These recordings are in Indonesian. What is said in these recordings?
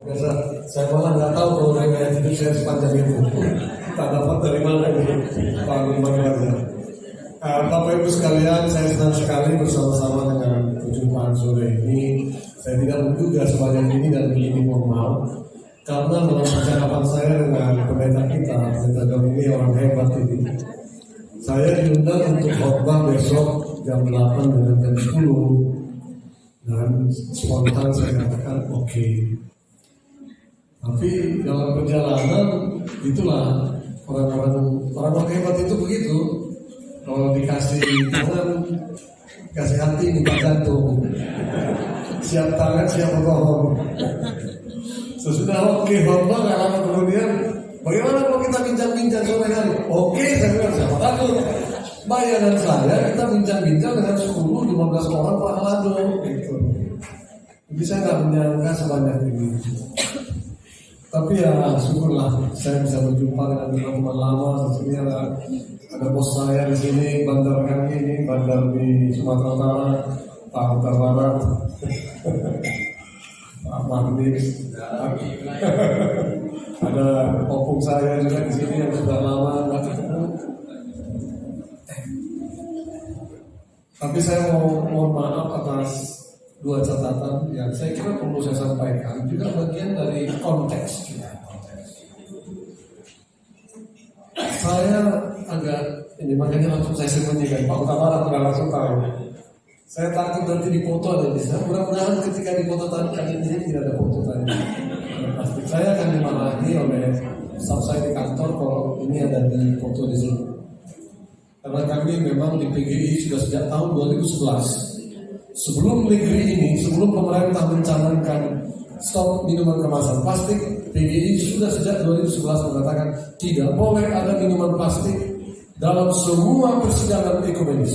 Biasa, saya malah nggak tahu kalau riwayat hidup saya sepanjang itu. Tak dapat dari mana ini Pak Gubernur. Bapak Ibu sekalian, saya senang sekali bersama-sama dengan perjumpaan sore ini. Saya tidak menduga sebanyak ini dan begini normal, karena dalam percakapan saya dengan pendeta kita, pendeta Domini orang hebat ini, saya diundang untuk khotbah besok jam 8 dengan jam 10, dan spontan saya katakan oke. Tapi dalam perjalanan itulah orang hebat itu begitu. Kalau dikasih tangan, kasih hati, minta jantung. Siap tangan, siap berbohong. Sesudah oke, khotbah gak lama kemudian, bagaimana kalau kita bincang-bincang sore hari? Oke, saya bilang siapa takut. Bayaran saya kita bincang-bincang dengan 10-15 orang Pak Lado. Gitu. Jadi saya nggak menyangka sebanyak ini. Tapi ya syukurlah saya bisa berjumpa dengan teman-teman lama. Sebenarnya ada bos saya di sini, bandar kami ini, bandar di Sumatera Utara, Pak Utara Barat, Pak Mahdi, ada opung saya juga di sini yang sudah lama nggak ketemu. Tapi saya mohon maaf atas dua catatan yang saya kira perlu saya sampaikan, juga bagian dari konteks kita. Saya agak ini makanya langsung saya sembunyikan. Pak Utara tidak langsung tahu. Saya takut nanti dipoto ada di sana. Mudah-mudahan ketika dipoto tadi ini tidak ada foto tadi. Pasti saya akan dimarahi oleh staf saya di kantor kalau ini ada di foto di sini. Karena kami memang di PGI sudah sejak tahun 2011. Sebelum negeri ini, sebelum pemerintah mencanangkan stop minuman kemasan plastik, PGI sudah sejak 2011 mengatakan tidak boleh ada minuman plastik dalam semua persidangan ekumenis,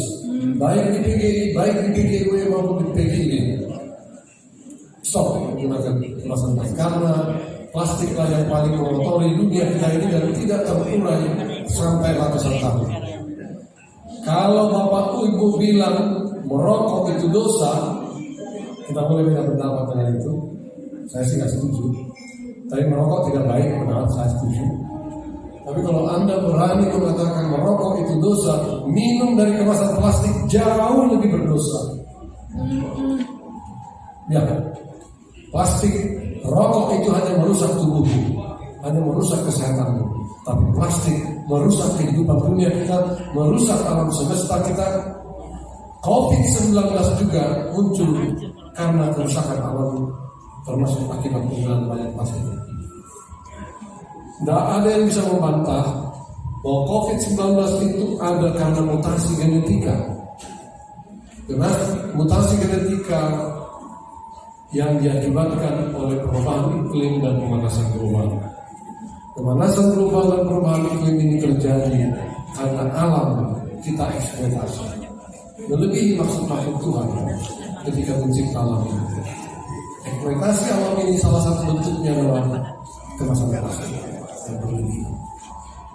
baik di PGI, baik di PGW maupun di PGI. Stop menggunakan kemasan plastik karena plastiklah yang paling mengotori dunia kita ini dan tidak terurai sampai ratusan tahun. Kalau Bapak Ibu bilang merokok itu dosa, kita boleh beda pendapat dengan itu. Saya sih nggak setuju. Tapi merokok tidak baik, benar, saya setuju. Tapi kalau Anda berani mengatakan merokok itu dosa, minum dari kemasan plastik jauh lebih berdosa. Ya, plastik, rokok itu hanya merusak tubuhmu, hanya merusak kesehatanmu. Tapi plastik merusak kehidupan dunia kita, merusak alam semesta kita. COVID-19 juga muncul karena kerusakan alam, termasuk akibat penggunaan banyak plastik. Tidak ada yang bisa membantah bahwa COVID-19 itu ada karena mutasi genetika. Karena mutasi genetika yang diakibatkan oleh perubahan iklim dan pemanasan global. Pemanasan global dan perubahan iklim ini terjadi karena alam kita eksploitasi. Melebihi maksud Tuhan ketika mencipta alam ini. Eksploitasi alam ini salah satu bentuknya adalah kemasan plastik yang berlebih.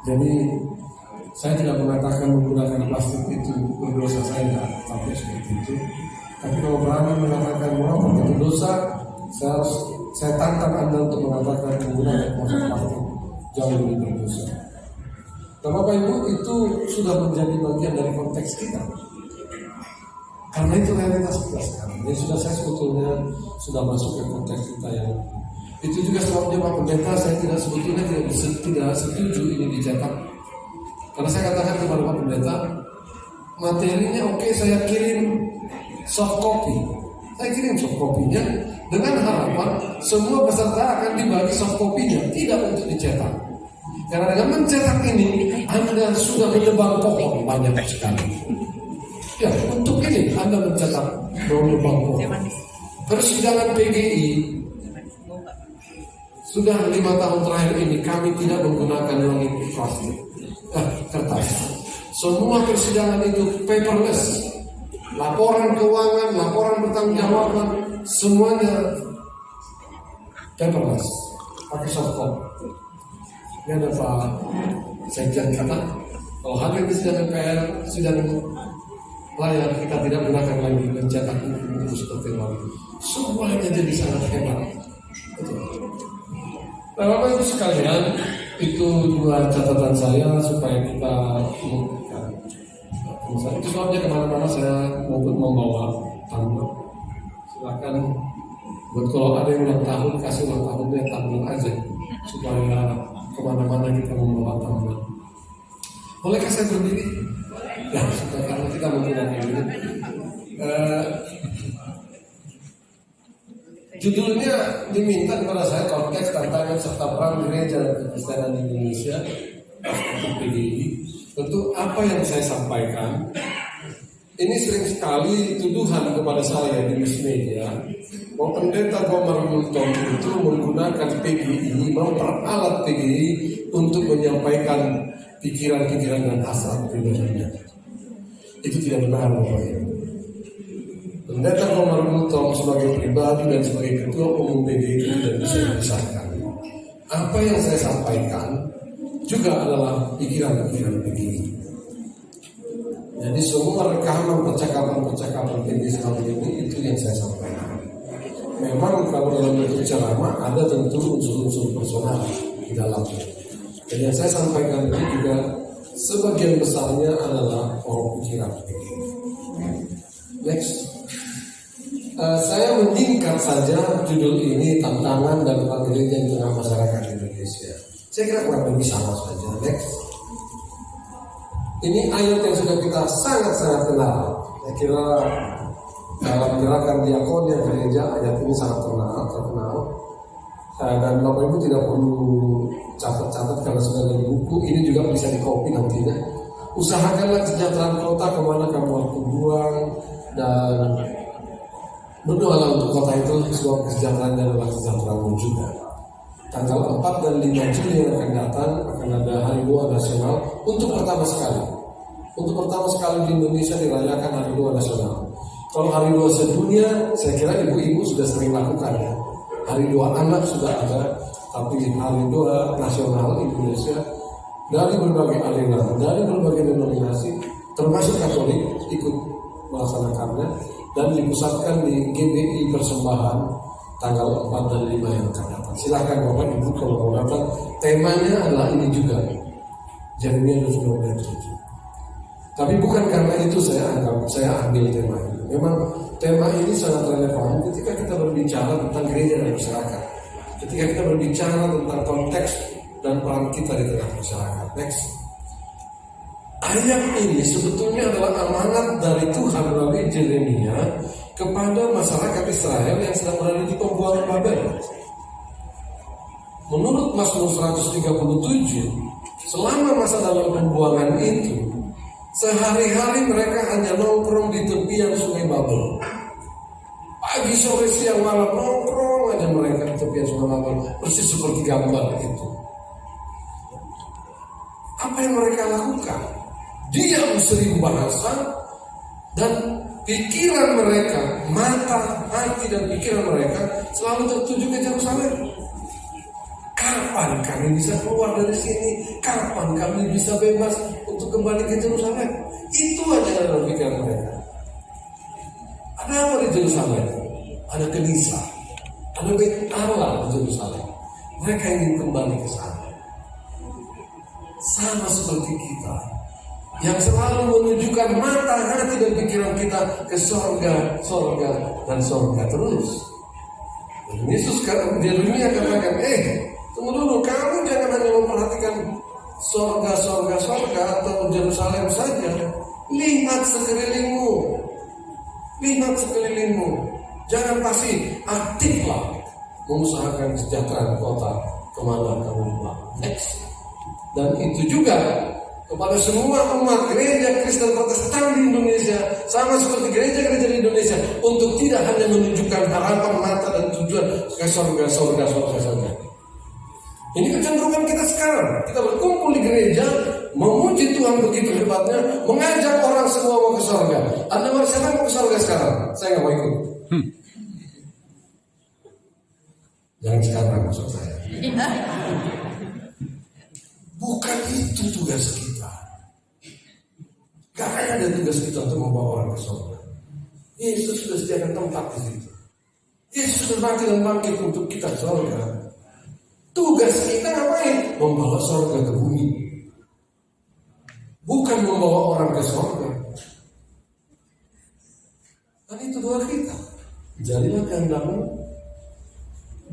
Jadi saya tidak mengatakan menggunakan plastik itu berdosa, saya tidak sampai seperti itu. Tapi kalau berani mengatakan merokok itu dosa, saya tantang Anda untuk mengatakan menggunakan kemasan plastik jauh lebih berdosa. Nah, Bapak Ibu, itu sudah menjadi bagian dari konteks kita. Karena itu realitas kita sekarang. Jadi sudah saya sebetulnya sudah masuk ke konteks kita yang itu juga sebabnya Pak Pendeta saya tidak setuju ini dicetak. Karena saya katakan kepada Pak Pendeta, materinya oke, saya kirim soft copy. Saya kirim soft copy-nya dengan harapan semua peserta akan dibagi soft copy-nya, tidak untuk dicetak. Karena dengan mencetak ini Anda sudah menebang pohon banyak sekali. Ya, untuk ini Anda mencetak menebang pohon. Persidangan PGI sudah 5 tahun terakhir ini kami tidak menggunakan lagi plastik, kertas. Semua persidangan itu paperless. Laporan keuangan, laporan pertanggungjawaban, semuanya paperless, pakai soft copy. Ini ada Pak Sekjen kita. Kalau hadir di sidang MPR, sidang layar kita tidak gunakan lagi mencetak buku seperti lalu. Semuanya jadi sangat hebat. Betul. Nah, Bapak Ibu sekalian, itu dua catatan saya supaya kita mengerti. Itu sebabnya kemana-mana saya membawa tumbler. Silakan buat kalau ada yang ulang tahun, kasih ulang tahunnya tumbler aja supaya kemana-mana kita membawa tumbler. Bolehkah saya berdiri? Ya, karena kita menggunakan ini. Judulnya diminta kepada saya konteks tantangan serta peran gereja dan kekristenan di Indonesia untuk PGI. Tentu apa yang saya sampaikan ini sering sekali tuduhan kepada saya di mass media bahwa pendeta Gomar Multom itu menggunakan PGI, memperalat PGI untuk menyampaikan pikiran-pikiran dan hasrat pribadinya. Itu tidak benar, Bapak Ibu. Pendeta Gomar Multom sebagai pribadi dan sebagai ketua umum PGI itu tidak bisa dipisahkan. Apa yang saya sampaikan juga adalah pikiran-pikiran PGI. Jadi semua rekaman percakapan PGI selama ini itu yang saya sampaikan. Memang kalau dalam bentuk ceramah ada tentu unsur-unsur personal di dalamnya. Dan yang saya sampaikan itu juga sebagian besarnya adalah pikiran PGI. Next. Saya menyingkat saja judul ini, tantangan dan peran gereja di tengah masyarakat Indonesia. Saya kira kurang lebih sama saja. Next. Ini ayat yang sudah kita sangat-sangat kenal. Saya kira dalam gerakan diakonia gereja ayat ini sangat terkenal. Dan Bapak Ibu tidak perlu catat-catat karena sudah ada buku. Ini juga bisa dikopi nantinya. Usahakanlah kesejahteraan kota kemana kamu waktu buang, dan berdoalah untuk kota itu sebab kesejahteraannya adalah kesejahteraanmu juga. Tanggal 4 dan 5 Juli yang akan datang akan ada Hari Doa Nasional untuk pertama sekali. Untuk pertama sekali di Indonesia dirayakan Hari Doa Nasional. Kalau Hari Doa sedunia, saya kira ibu-ibu sudah sering lakukan ya. Hari Doa anak sudah ada, tapi Hari Doa Nasional Indonesia dari berbagai aliran, dari berbagai denominasi, termasuk Katolik ikut melaksanakannya dan dipusatkan di GBI Persembahan tanggal 4 dan 5 yang akan datang. Silahkan Bapak Ibu kalau mau datang. Temanya adalah ini juga, Yeremia 29:7. Tapi bukan karena itu saya ambil tema ini. Memang tema ini sangat relevan ketika kita berbicara tentang gereja dan masyarakat. Ketika kita berbicara tentang konteks dan peran kita di tengah masyarakat. Next. Ayat ini sebetulnya adalah amanat dari Tuhan melalui Yeremia kepada masyarakat Israel yang sedang berada di pembuangan Babel. Menurut Mazmur 137, selama masa dalam pembuangan itu, sehari-hari mereka hanya nongkrong di tepian sungai Babel. Pagi, sore, siang, malam nongkrong aja mereka di tepian sungai Babel, persis seperti gambar itu. Apa yang mereka lakukan? Diam 1000 bahasa dan pikiran mereka, mata, hati dan pikiran mereka selalu tertuju ke Yerusalem. Kapan kami bisa keluar dari sini? Kapan kami bisa bebas untuk kembali ke Yerusalem? Itu aja dalam pikiran mereka. Ada apa di Yerusalem? Ada gelisah, ada bait Allah di Yerusalem. Mereka ingin kembali ke sana. Sama seperti kita, yang selalu menunjukkan mata, hati dan pikiran kita ke sorga dan sorga terus. Dan Yesus di dunia katakan, tunggu dulu, kamu jangan hanya memperhatikan sorga atau Yerusalem saja. Lihat sekelilingmu. Jangan pasif, aktiflah mengusahakan kesejahteraan kota kemana kamu mau. Next. Dan itu juga kepada semua umat gereja Kristen Protestan di Indonesia, sama seperti gereja-gereja di Indonesia, untuk tidak hanya menunjukkan harapan mata dan tujuan ke sorga. Ini kecenderungan kita sekarang. Kita berkumpul di gereja, memuji Tuhan begitu hebatnya, mengajak orang semua mau ke sorga. Anda siapa mau ke sorga sekarang? Saya nggak mau ikut. Jangan sekarang maksud saya. Bukan itu tugas kita. Gak ada tugas kita untuk membawa orang ke surga. Yesus sudah sediakan tempat di situ. Yesus sudah mati dan bangkit untuk kita ke surga. Tugas tugas kita ngapain? Membawa surga ke bumi. Bukan membawa orang ke surga. Dan itu doa kita. Jadilah kehendakmu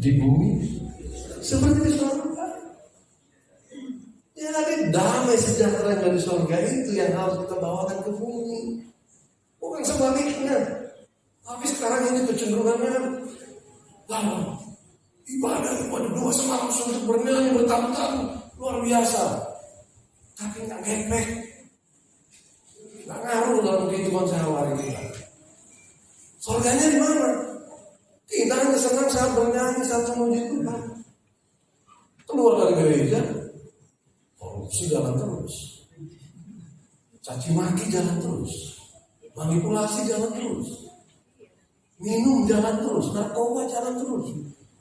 di bumi seperti di surga. Jadi damai sejahtera yang dari surga itu yang harus kita bawakan ke bumi. Bukan sebaliknya. Tapi sekarang ini kecenderungannya ibadah doa semalam suntuk bernyanyi bertamu-tamu luar biasa. Tapi nggak ngepek, nggak ngaruh dalam kehidupan sehari-hari kita. Surganya di mana? Kita hanya senang saat bernyanyi, saat memuji Tuhan. Keluar dari gereja, korupsi jalan terus, caci maki jalan terus, manipulasi jalan terus, minum jalan terus, narkoba jalan terus,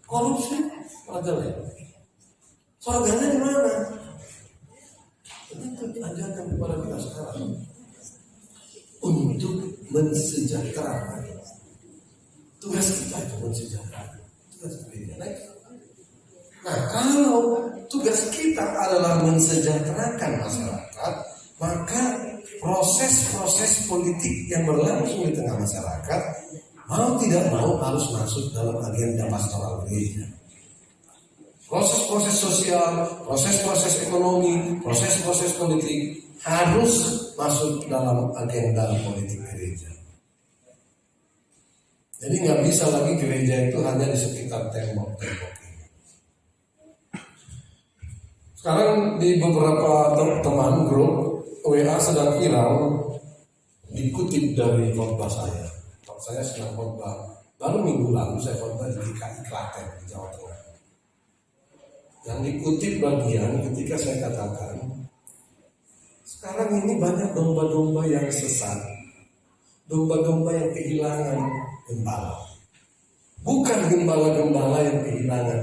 korupsi ada lain. Surganya di mana? Itu diajarkan kepada kita sekarang untuk mensejahterakan. Tugas kita itu mensejahterakan. Tugas gereja. Nah, kalau tugas kita adalah mensejahterakan masyarakat, maka proses-proses politik yang berlangsung di tengah masyarakat mau tidak mau harus masuk dalam agenda pastoral gereja. Proses-proses sosial, proses-proses ekonomi, proses-proses politik harus masuk dalam agenda politik gereja. Jadi nggak bisa lagi gereja itu hanya di sekitar tembok-tembok ini. Sekarang di beberapa teman grup WA sedang viral dikutip dari khotbah saya. Saya sedang khotbah baru minggu lalu saya khotbah di DKI Klaten di Jawa Tengah. Yang dikutip bagian ketika saya katakan sekarang ini banyak domba-domba yang sesat, domba-domba yang kehilangan gembala. Bukan gembala-gembala yang kehilangan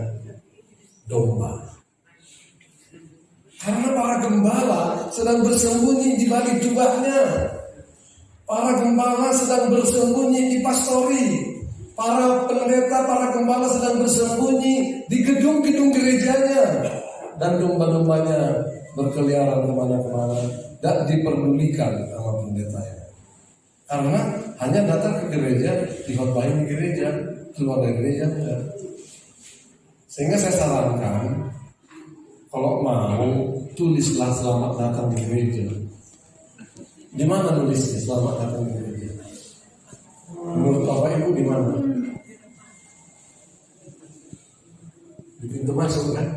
domba. Karena para gembala sedang bersembunyi di balik jubahnya. Para gembala sedang bersembunyi di pastori. Para pendeta, para gembala sedang bersembunyi di gedung-gedung gerejanya. Dan domba-dombanya berkeliaran kemana-kemana dan diperdulikan sama pendetanya. Karena hanya datang ke gereja, dikhotbahin di gereja, keluar dari gereja enggak. Sehingga saya sarankan, kalau mau tulislah selamat datang di gereja. Di mana nulisnya selamat datang di gereja? Menurut Bapak Ibu di mana? Di pintu masuk kan?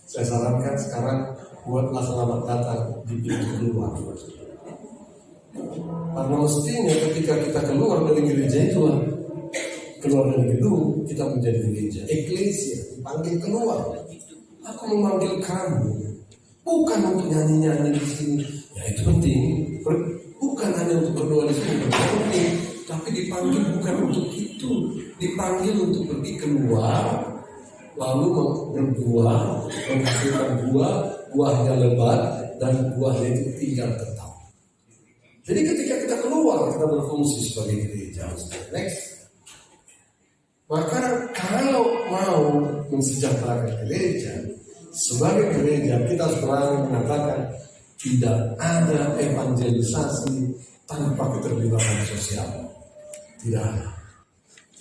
Saya sarankan sekarang buatlah selamat datang di pintu keluar. Karena mestinya ketika kita keluar dari gereja itu keluar dari gedung, kita menjadi gereja, eklesia, dipanggil keluar. Aku memanggil kamu bukan untuk nyanyi-nyanyi di sini, ya itu penting. Bukan hanya untuk berdoa di sini, penting. Tapi dipanggil bukan untuk itu, dipanggil untuk pergi keluar, lalu berbuah, menghasilkan buah, buahnya lebat dan buahnya itu tinggal tetap. Jadi ketika kita keluar, kita berfungsi sebagai gereja. Next. Maka kalau mau mensejahterakan gereja, sebagai gereja kita harus berani mengatakan tidak ada evangelisasi tanpa keterlibatan sosial. Tidak ada.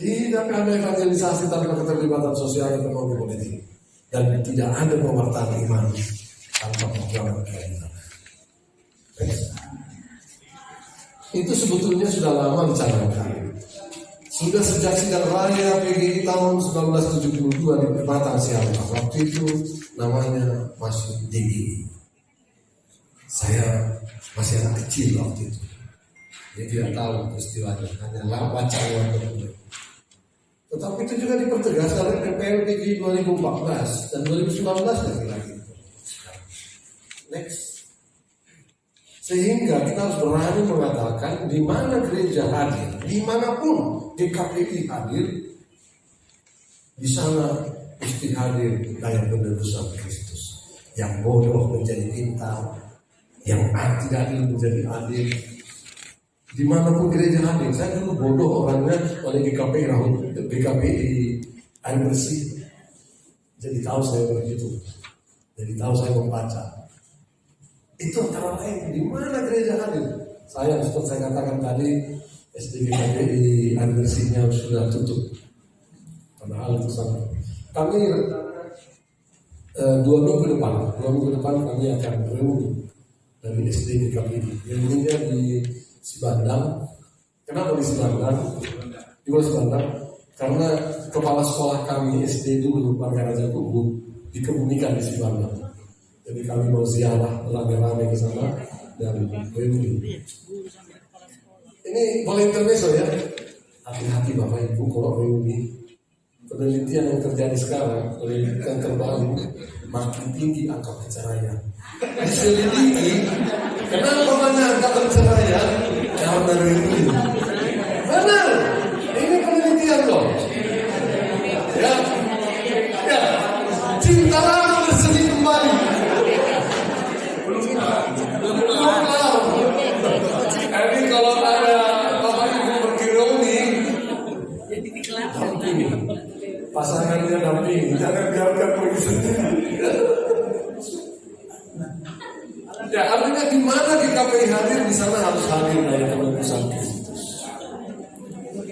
Tidak ada evangelisasi tanpa keterlibatan sosial dan ekonomi politik. Dan tidak ada pewartaan iman tanpa perjuangan gereja. Itu sebetulnya sudah lama dicanangkan. Sudah sejak sidang raya PGI tahun 1972 di Batang Siaga. Waktu itu namanya masih DGI. Saya masih anak kecil waktu itu. Dia tidak tahu peristiwanya, hanya baca waktu. Tetapi itu juga dipertegas oleh PPL PGI 2014 dan 2019 lagi. Next. Sehingga kita harus berani mengatakan di mana gereja hadir, dimanapun GKPI hadir, di sana mesti hadir daya penebusan Kristus. Yang bodoh menjadi pintar, yang tidak adil menjadi adil. Dimanapun gereja hadir, saya dulu bodoh orangnya oleh GKPI air bersih. Jadi tahu saya begitu. Jadi tahu saya membaca. Itu antara lain di mana gereja hadir. Saya seperti saya katakan tadi, SDGKPI anniversary-nya sudah tutup. Padahal itu sama. Kami 2 minggu depan kami akan reuni dari SDGKPI. Reuninya di Sibandang. Kenapa di Sibandang? Di Sibandang karena kepala sekolah kami SD dulu Warga Raja Kubu dikebumikan di Sibandang. Jadi kami mau ziarah rame-rame ke sana dan reuni. Ini boleh intermezzo ya. Hati-hati Bapak Ibu kalau reuni. Penelitian yang terjadi sekarang, penelitian terbaru, makin tinggi angka perceraian. Diselidiki, kenapa banyak angka perceraian? Karena reuni. Benar, ini penelitian loh. Ya, cinta lama bersemi kembali. Jadi kalau ada Bapak Ibu pergi reuni, dampingi, pasangannya dampingi, jangan biarkan pergi sendiri. Ya artinya di mana di KPI hadir, di sana harus hadir dari penebusan Kristus.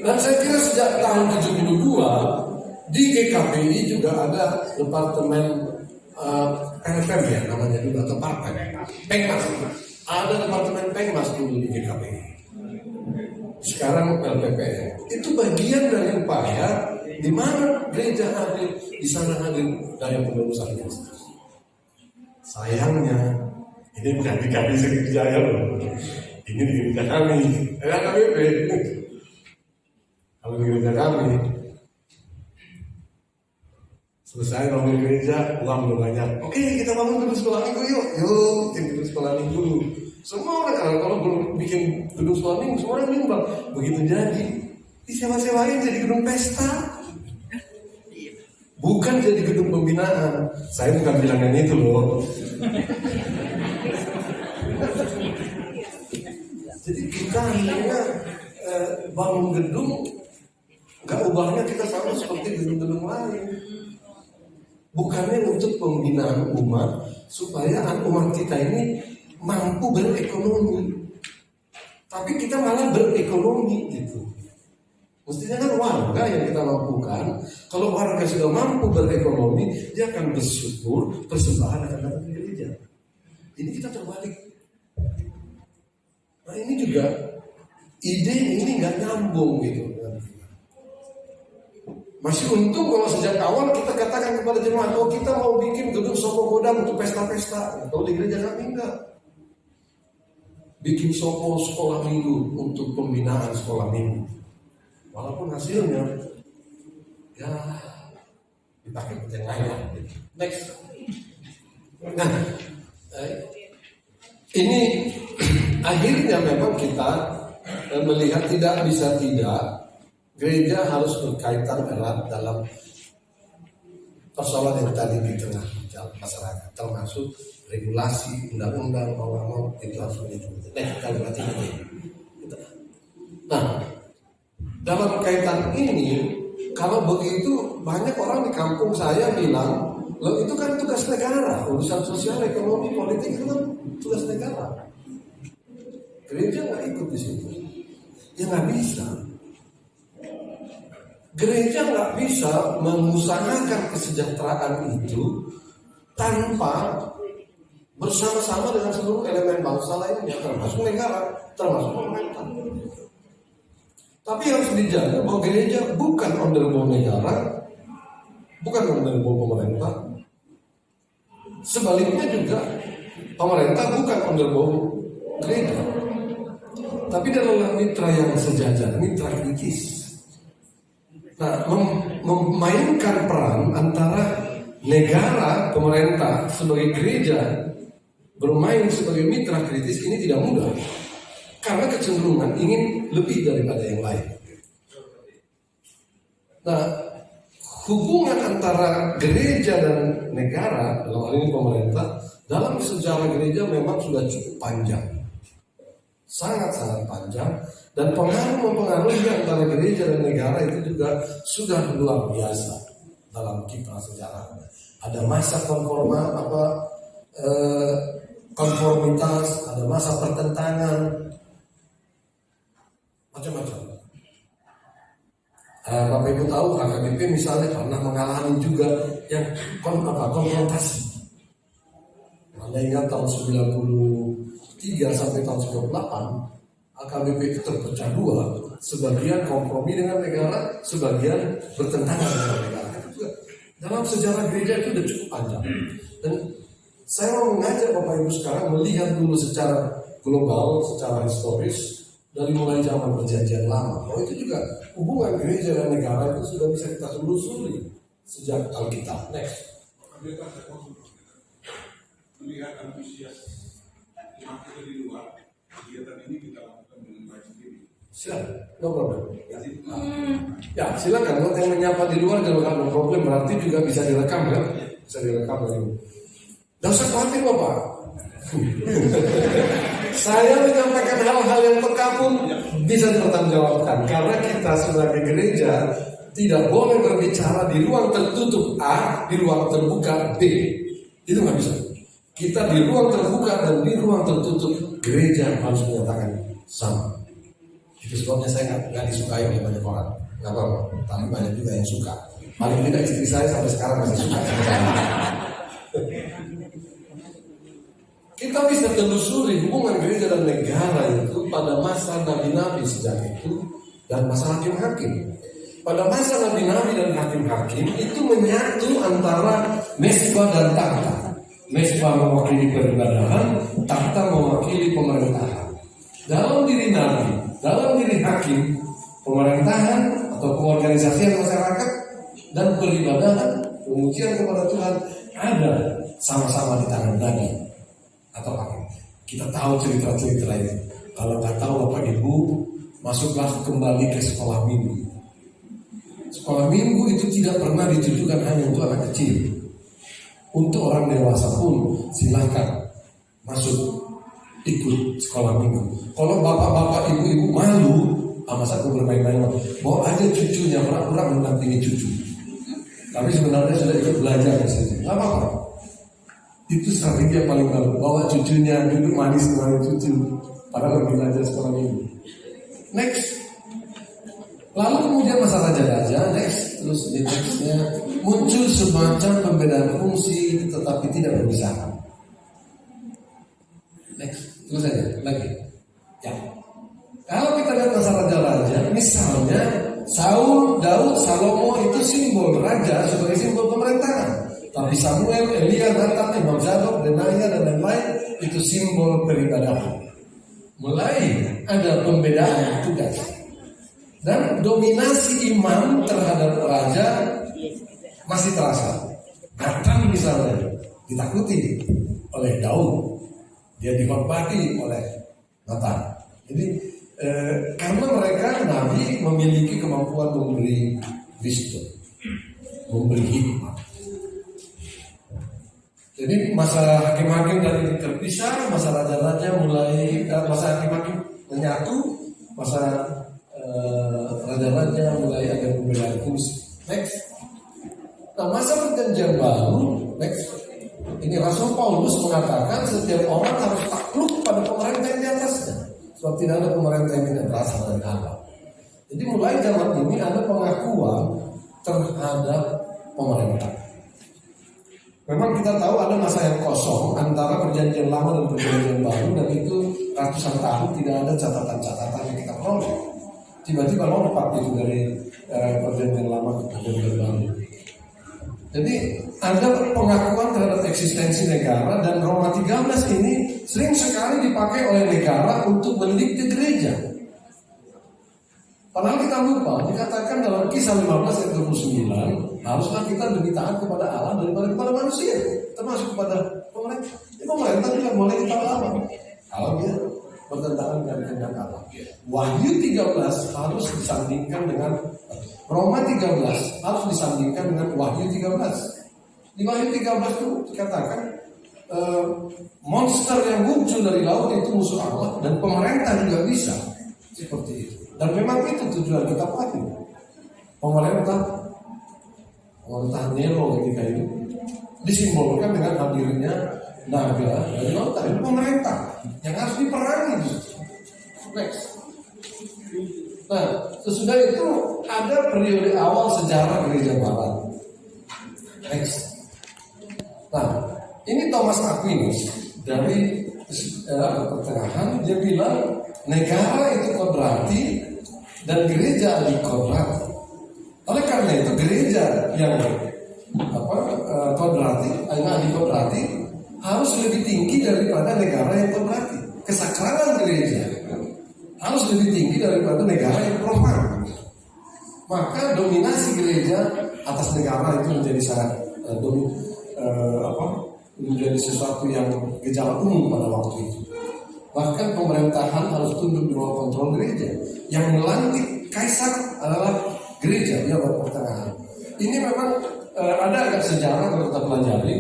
Dan saya kira sejak tahun 72 di GKPI juga ada departemen PFM ya namanya juga, atau Pengmas. Ada departemen Pengmas dulu di GKPI. Sekarang LPPM. Itu bagian dari upaya di mana gereja hadir, di sana hadir daya penebusan Kristus. Sayangnya ini bukan di KPI Sekti Jaya loh. Ini di gereja kami. KPP. Kalau di gereja kami selesai bangun gereja, uang udah banyak. Oke, kita bangun gedung sekolah minggu yuk. Bikin gedung sekolah minggu dulu. Semua orang kalau belum bikin gedung sekolah minggu, semua orang nyumbang. Begitu jadi, disewa-sewain jadi gedung pesta. Bukan jadi gedung pembinaan. Saya bukan bilang yang itu loh. Jadi kita hanya bangun gedung, nggak ubahnya kita sama seperti gedung-gedung lain. Bukannya untuk pembinaan umat supaya umat kita ini mampu berekonomi, tapi kita malah berekonomi gitu. Mestinya kan warga yang kita mampukan. Kalau warga sudah mampu berekonomi, dia akan bersyukur, persembahan akan datang ke gereja. Ini kita terbalik. Nah ini juga ide ini nggak nyambung gitu. Masih untung kalau sejak awal kita katakan kepada jemaat, oh kita mau bikin gedung sopo godam untuk pesta-pesta. Kalau di gereja kami enggak. Bikin sopo sekolah minggu untuk pembinaan sekolah minggu. Walaupun hasilnya ya dipakai yang lain. Next. Nah, ini akhirnya memang kita melihat tidak bisa tidak. Gereja harus berkaitan erat dalam persoalan yang tadi di tengah masyarakat, termasuk regulasi, undang-undang, mau itu harus diikuti. Nah, dalam kaitan ini, kalau begitu banyak orang di kampung saya bilang, loh itu kan tugas negara, urusan sosial, ekonomi, politik itu kan tugas negara. Gereja nggak ikut di situ, ya nggak bisa. Gereja nggak bisa mengusahakan kesejahteraan itu tanpa bersama-sama dengan seluruh elemen bangsa lainnya, termasuk negara, termasuk pemerintah. Tapi harus dijaga bahwa gereja bukan underbow negara, bukan underbow pemerintah. Sebaliknya juga pemerintah bukan underbow gereja, tapi dalam mitra yang sejajar, mitra kritis. Nah, memainkan peran antara negara, pemerintah sebagai gereja bermain sebagai mitra kritis ini tidak mudah, karena kecenderungan ingin lebih daripada yang lain. Nah, hubungan antara gereja dan negara, dalam hal ini pemerintah, dalam sejarah gereja memang sudah cukup panjang, sangat-sangat panjang. Dan pengaruh-mempengaruhi antara gereja dan negara itu juga sudah luar biasa. dalam kiprah sejarah. Ada masa konformitas, ada masa pertentangan, macam-macam. Bapak Ibu tahu HKBP misalnya pernah mengalami juga yang konfrontasi. Anda ingat tahun 93 sampai tahun 98, HKBP itu terpecah dua, sebagian kompromi dengan negara, sebagian bertentangan dengan negara. Dalam sejarah gereja itu sudah cukup panjang. Dan saya mau mengajak Bapak Ibu sekarang melihat dulu secara global, secara historis, dari mulai zaman Perjanjian Lama. Oh, itu juga hubungan gereja dan negara itu sudah bisa kita telusuri sejak Alkitab. Next. Melihat antusias jemaat kita di luar, kegiatan ini kita lakukan dengan baik sendiri. Silakan, no problem. Ya, silakan. Kalau yang menyapa di luar juga no problem. Berarti juga bisa direkam kan? Bisa direkam dari ini. Tidak usah khawatir Bapak. Saya menyampaikan hal-hal yang peka pun bisa dipertanggungjawabkan. Karena kita sebagai gereja tidak boleh berbicara di ruang tertutup A, di ruang terbuka B. Itu nggak bisa. Kita di ruang terbuka dan di ruang tertutup, gereja harus menyatakan sama. Itu sebabnya saya nggak disukai oleh banyak orang. Nggak apa-apa, tapi banyak juga yang suka. Paling tidak istri saya sampai sekarang masih suka. Kita bisa telusuri hubungan gereja dan negara itu pada masa nabi-nabi sejak itu dan masa hakim-hakim. Pada masa nabi-nabi dan hakim-hakim itu menyatu antara mesbah dan takhta. Mesbah mewakili peribadahan, takhta mewakili pemerintahan. Dalam diri nabi, dalam diri hakim, pemerintahan atau pengorganisasian masyarakat dan peribadahan, pengujian kepada Tuhan ada sama-sama di tangan nabi atau hakim. Kita tahu cerita-cerita itu. Kalau nggak tahu Bapak Ibu, masuklah kembali ke sekolah minggu. Sekolah minggu itu tidak pernah ditujukan hanya untuk anak kecil. Untuk orang dewasa pun silahkan masuk ikut sekolah minggu. Kalau bapak-bapak, ibu-ibu malu, masa aku bermain-main, bawa aja cucunya, pura-pura mendampingi cucu. Tapi sebenarnya sudah ikut belajar saja. Nggak apa-apa. Itu strategi yang paling bagus. Bawa cucunya duduk manis dengan cucu, padahal lebih belajar sekolah minggu. Next. Lalu kemudian masa raja-raja, next, terus di nextnya muncul semacam pembedaan fungsi tetapi tidak berpisah. Next, terus aja lagi. Ya. Kalau kita lihat masa raja-raja, misalnya Saul, Daud, Salomo itu simbol raja sebagai simbol pemerintahan. Tapi Samuel, Elia, Nathan, Imam Zadok, Benaya dan lain-lain itu simbol peribadahan. Mulai ada pembedaan tugas. Dan dominasi imam terhadap raja masih terasa. Nathan misalnya ditakuti oleh Daud, dia dihormati oleh Nathan. Jadi karena mereka nabi memiliki kemampuan memberi wisdom, memberi hikmah. Jadi masa hakim-hakim dari terpisah, masa raja-raja mulai, masa hakim-hakim menyatu, masa raja-raja mulai ada pembedaan fungsi. Next. Nah, masa perjanjian baru, next. Ini Rasul Paulus mengatakan setiap orang harus takluk pada pemerintah yang di atasnya. Sebab tidak ada pemerintah yang tidak berasal dari Allah. Jadi mulai zaman ini ada pengakuan terhadap pemerintah. Memang kita tahu ada masa yang kosong antara perjanjian lama dan perjanjian baru, dan itu ratusan tahun tidak ada catatan-catatan yang kita peroleh. Tiba-tiba lompat itu dari perjanjian lama ke perjanjian baru. Jadi ada pengakuan terhadap eksistensi negara, dan Roma 13 ini sering sekali dipakai oleh negara untuk mendikte gereja. Padahal kita lupa, dikatakan dalam Kisah 15 ayat 29, haruslah kita lebih taat kepada Allah daripada kepada manusia, termasuk kepada pemerintah. Pemerintah juga boleh kita lawan kalau dia bertentangan dengan kehendak Allah. Wahyu 13 harus disandingkan dengan Roma 13 harus disandingkan dengan Wahyu 13. Di Wahyu 13 itu dikatakan monster yang muncul dari laut itu musuh Allah, dan pemerintah juga bisa seperti itu. Dan memang itu tujuan kita pakai. Pemerintah pemerintahan Nero ketika itu disimbolkan dengan hadirnya naga dari lautan. Itu pemerintah yang harus diperangi. Next. Nah, sesudah itu ada periode awal sejarah gereja Barat. Next. Nah, ini Thomas Aquinas dari pertengahan, dia bilang negara itu kodrati dan gereja adikodrati. Oleh karena itu gereja yang kodrati, yang adikodrati harus lebih tinggi daripada negara yang kodrati. Kesakralan gereja harus lebih tinggi daripada negara yang profan. Maka dominasi gereja atas negara itu menjadi sangat menjadi sesuatu yang gejala umum pada waktu itu. Bahkan pemerintahan harus tunduk di bawah kontrol gereja. Yang melantik kaisar adalah gereja di abad pertengahan. Ini memang ada agak sejarah kalau kita pelajari.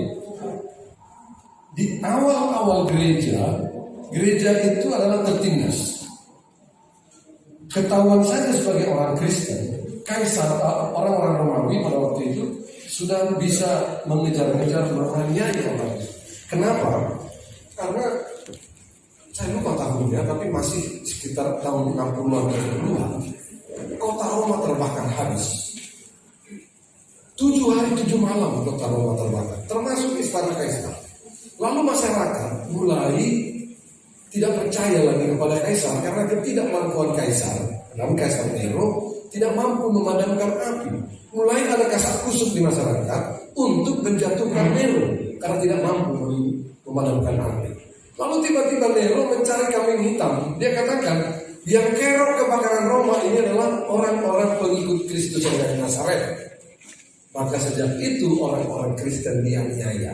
Di awal-awal gereja itu adalah tertindas. Ketahuan saja sebagai orang Kristen, kaisar orang-orang Romawi pada waktu itu sudah bisa mengejar-ngejar, menganiaya orang. Kenapa? Karena saya lupa tahunnya, tapi masih sekitar tahun 60-an ke 70-an. Kota Roma terbakar habis. 7 hari 7 malam kota Roma terbakar, termasuk istana kaisar. Lalu masyarakat mulai tidak percaya lagi kepada kaisar karena ketidakmampuan kaisar. Namun kaisar Nero tidak mampu memadamkan api. Mulai ada kasak kusuk di masyarakat untuk menjatuhkan Nero karena tidak mampu memadamkan api. Lalu tiba-tiba Nero mencari kambing hitam. Dia katakan yang kerok kebakaran Roma ini adalah orang-orang pengikut Kristus yang dari Nazaret. Maka sejak itu orang-orang Kristen dianiaya,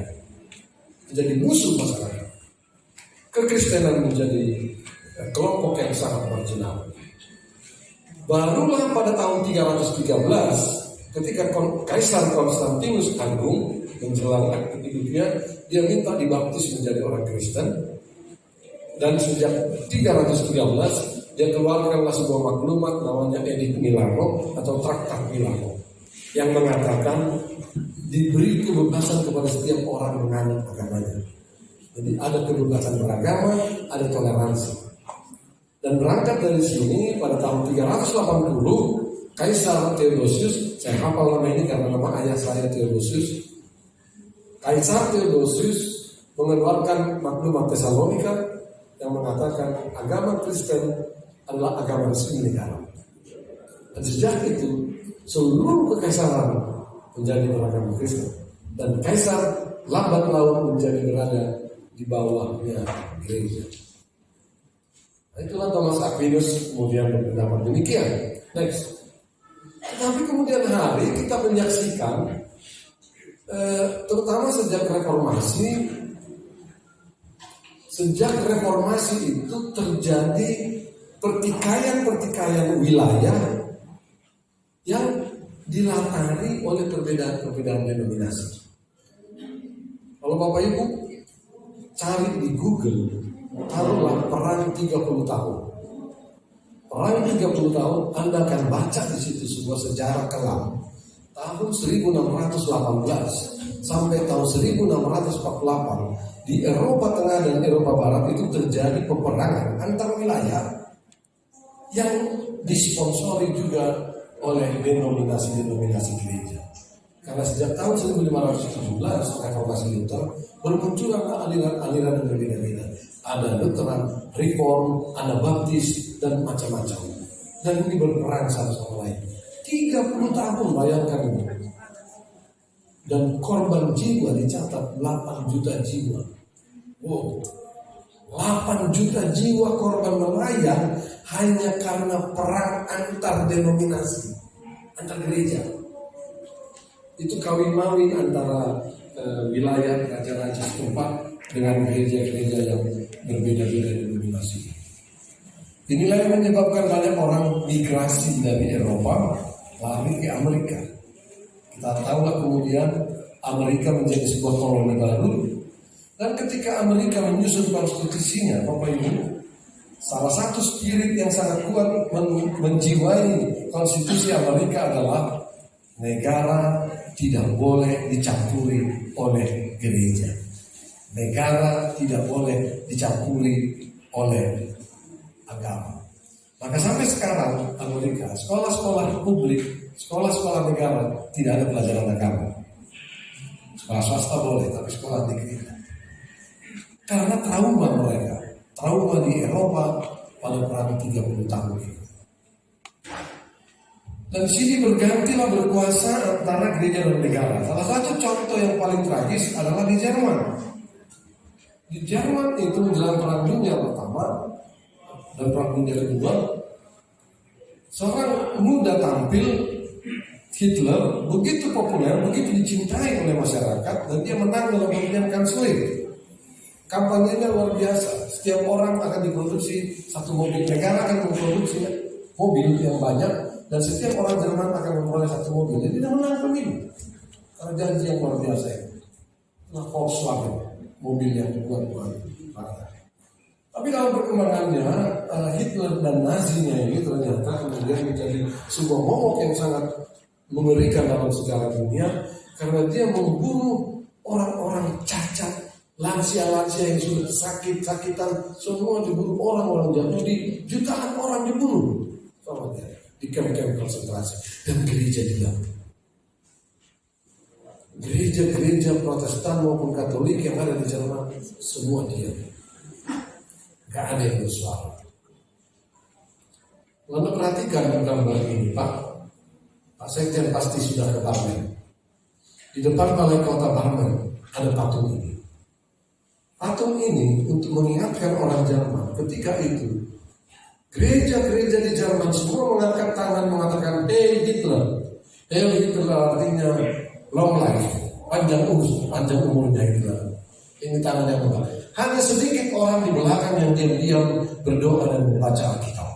menjadi musuh masyarakat. Kekristenan menjadi kelompok yang sangat marginal. Barulah pada tahun 313 ketika Kaisar Konstantinus Agung menjelang akhir hidupnya, dia minta dibaptis menjadi orang Kristen. Dan sejak 313 dia keluarkanlah sebuah maklumat namanya Edict Milano atau Traktat Milano yang mengatakan diberi kebebasan kepada setiap orang menganut agamanya. Jadi ada kebebasan beragama, ada toleransi. Dan berangkat dari sini pada tahun 380 Kaisar Theodosius, saya hafal nama ini karena nama ayah saya Theodosius. Kaisar Theodosius mengeluarkan maklumat Tesalonika yang mengatakan agama Kristen adalah agama resmi negara. Dan sejak itu seluruh kekaisaran menjadi beragama Kristen dan kaisar lambat laun menjadi berada di bawahnya gereja. Nah, itulah Thomas Aquinas kemudian berpendapat demikian. Next. Tapi kemudian hari kita menyaksikan terutama sejak reformasi itu terjadi pertikaian wilayah yang dilatari oleh perbedaan denominasi. Kalau Bapak Ibu cari di Google, taruhlah perang 30 tahun. Perang 30 tahun, Anda akan baca di situ sebuah sejarah kelam. Tahun 1618 sampai tahun 1648 di Eropa Tengah dan Eropa Barat itu terjadi peperangan antar wilayah yang disponsori juga oleh denominasi gereja. Karena sejak tahun 1517 reformasi Luther bermunculan aliran-aliran yang berbeda-beda. Ada Lutheran, Reform, ada Baptis dan macam-macam. Dan ini berperang satu sama lain. 30 tahun bayangkan ini. Dan korban jiwa dicatat 8 juta jiwa. Wow, 8 juta jiwa korban melayang hanya karena perang antar denominasi, antar gereja. Itu kawin-mawin antara wilayah raja-raja setempat dengan gereja-gereja yang berbeda-beda denominasi. Inilah yang menyebabkan banyak orang migrasi dari Eropa lari ke Amerika. Kita tahulah kemudian Amerika menjadi sebuah koloni baru. Dan ketika Amerika menyusun konstitusinya, Bapak Ibu, salah satu spirit yang sangat kuat menjiwai konstitusi Amerika adalah negara tidak boleh dicampuri oleh gereja. Negara tidak boleh dicampuri oleh agama. Maka sampai sekarang Amerika, sekolah-sekolah publik, sekolah-sekolah negara tidak ada pelajaran agama. Sekolah swasta boleh, tapi sekolah negeri tidak. Karena trauma mereka, trauma di Eropa pada perang 30 tahun ini. Dan sini bergantilah berkuasa antara gereja dan negara. Salah satu contoh yang paling tragis adalah di Jerman. Di Jerman itu menjelang perang dunia pertama dan perang dunia kedua, seorang muda tampil Hitler begitu populer, begitu dicintai oleh masyarakat, dan dia menang dalam pemilihan kanselir. Kampanyenya luar biasa. Setiap orang akan diproduksi satu mobil, negara akan memproduksi mobil yang banyak, dan setiap orang Jerman akan memperoleh satu mobil. Jadi dia menang pemilu karena janji yang luar biasa itu. Nah, Volkswagen, mobil yang buat. Tapi dalam perkembangannya Hitler dan Nazinya ini ternyata kemudian menjadi sebuah momok yang sangat mengerikan dalam sejarah dunia, karena dia membunuh orang-orang cacat, lansia-lansia yang sudah sakit-sakitan, semua dibunuh, orang-orang Yahudi, jutaan orang dibunuh sama dia di kamp-kamp konsentrasi. Dan gereja diam. Gereja-gereja Protestan maupun Katolik yang ada di Jerman semua diam. Gak ada yang bersuara. Lalu perhatikan gambar ini, Pak Sekjen pasti sudah ke Barmen. Di depan balai kota Barmen ada patung ini. Patung ini untuk mengingatkan orang Jerman ketika itu gereja-gereja di Jerman semua mengangkat tangan mengatakan Heil Hitler. Heil Hitler artinya long life, panjang umurnya Hitler. Ini tangan yang mengangkat. Hanya sedikit orang di belakang yang diam-diam berdoa dan membaca Alkitab.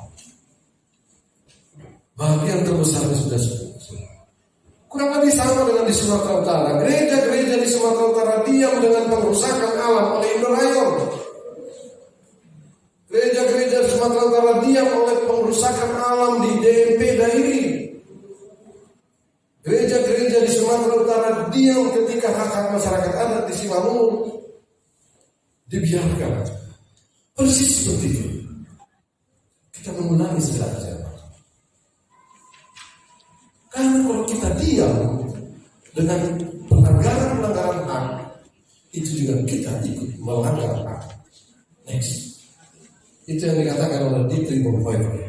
Bagian terbesarnya sudah selesai. Kurang lebih sama dengan di Sumatera Utara. Gereja-gereja di Sumatera Utara diam dengan pengrusakan alam oleh Indorayon. Gereja-gereja di Sumatera Utara diam oleh pengrusakan alam di DMP Dairi. Gereja-gereja di Sumatera Utara diam ketika hak-hak masyarakat adat di Simalungun dibiarkan. Persis seperti itu. Kita mengulangi sejarah. Karena kalau kita diam dengan pelanggaran-pelanggaran hak, itu juga kita ikut melanggar hak. Next. Itu yang dikatakan oleh Dietrich Bonhoeffer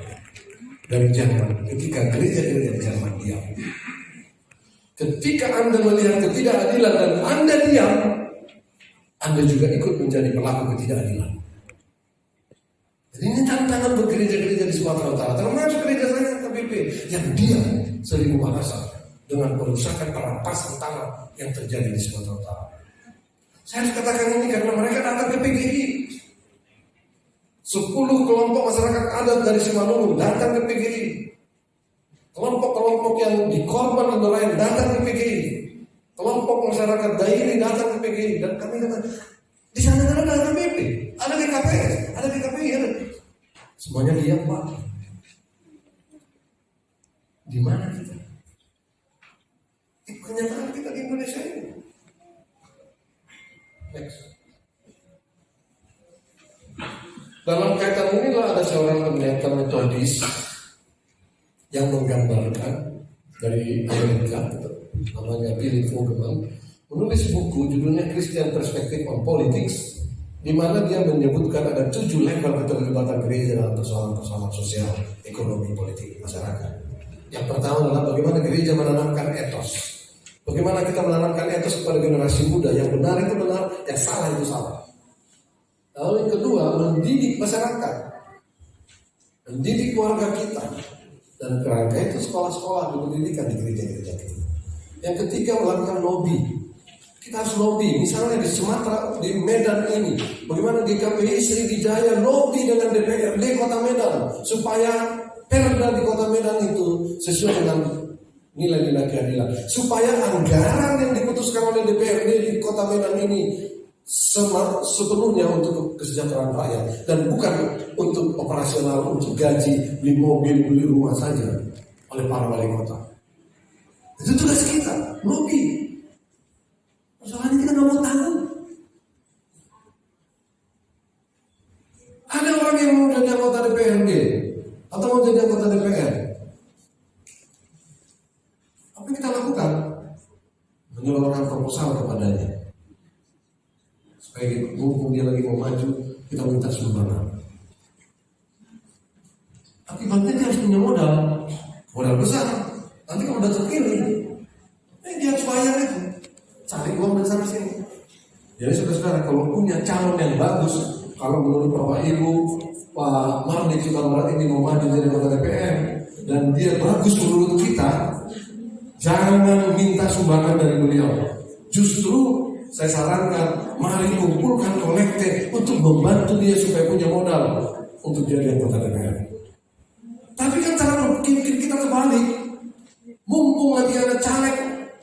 dari Jerman ketika gereja-gereja di Jerman diam. Ketika Anda melihat ketidakadilan dan Anda diam, Anda juga ikut menjadi pelaku ketidakadilan. Jadi ini tantangan buat gereja-gereja di Sumatera Utara, termasuk gereja saya KBP yang diam seribu bahasa dengan perusakan perampasan tanah yang terjadi di Sumatera Utara. Saya harus katakan ini karena mereka datang ke PGI. 10 kelompok masyarakat adat dari Simalungun datang ke PGI. Kelompok-kelompok yang dikorban Indorayan datang ke PGI. Kelompok masyarakat Dairi datang ke PGI. Dan kami kata, di sana ada KBP, ada GKPS, ada GKPI, ada. Semuanya diam, Pak. Di mana kita? Kenyataan kita di Indonesia ini. Next. Dalam kaitan inilah ada seorang pendeta Metodis yang menggambarkan dari Amerika, namanya Billy Vogelman, menulis buku judulnya Christian Perspective on Politics, di mana dia menyebutkan ada 7 level keterlibatan gereja dalam persoalan-persoalan sosial, ekonomi, politik, masyarakat. Yang pertama adalah bagaimana gereja menanamkan etos. Bagaimana kita menanamkan etos kepada generasi muda, yang benar itu benar, yang salah itu salah. Lalu yang kedua, mendidik masyarakat, mendidik keluarga kita, dan kerangka itu sekolah-sekolah pendidikan di gereja-gereja kita. Yang ketiga, melakukan lobby. Kita harus lobby, misalnya di Sumatera, di Medan ini, bagaimana GKPI Sriwijaya lobby dengan DPRD Kota Medan supaya perda di Kota Medan itu sesuai dengan nilai-nilai keadilan, supaya anggaran yang diputuskan oleh DPRD di Kota Medan ini sepenuhnya untuk kesejahteraan rakyat dan bukan untuk operasional, untuk gaji, beli mobil, beli rumah saja oleh para wali kota. Itu tugas kita, lobby. Masalahnya kita nggak mau tahu. Ada orang yang mau jadi anggota DPRD atau mau jadi anggota DPR. Apa yang kita lakukan? Menyalurkan proposal kepadanya. Supaya mumpung dia lagi mau maju, kita minta sumbangan. Akibatnya dia harus punya modal besar. Nanti kalau udah terpilih, dia harus bayar itu, cari uang dari sana sini. Jadi saudara-saudara, kalau punya calon yang bagus, kalau menurut Bapak Ibu, Pak Mardi Cimamrat ini mau maju jadi anggota DPR dan dia bagus menurut kita, jangan minta sumbangan dari beliau. Justru saya sarankan, mari kumpulkan kolektif untuk membantu dia supaya punya modal untuk jadi anggota DPR. Tapi kan cara kita terbalik. Mumpung lagi ada caleg,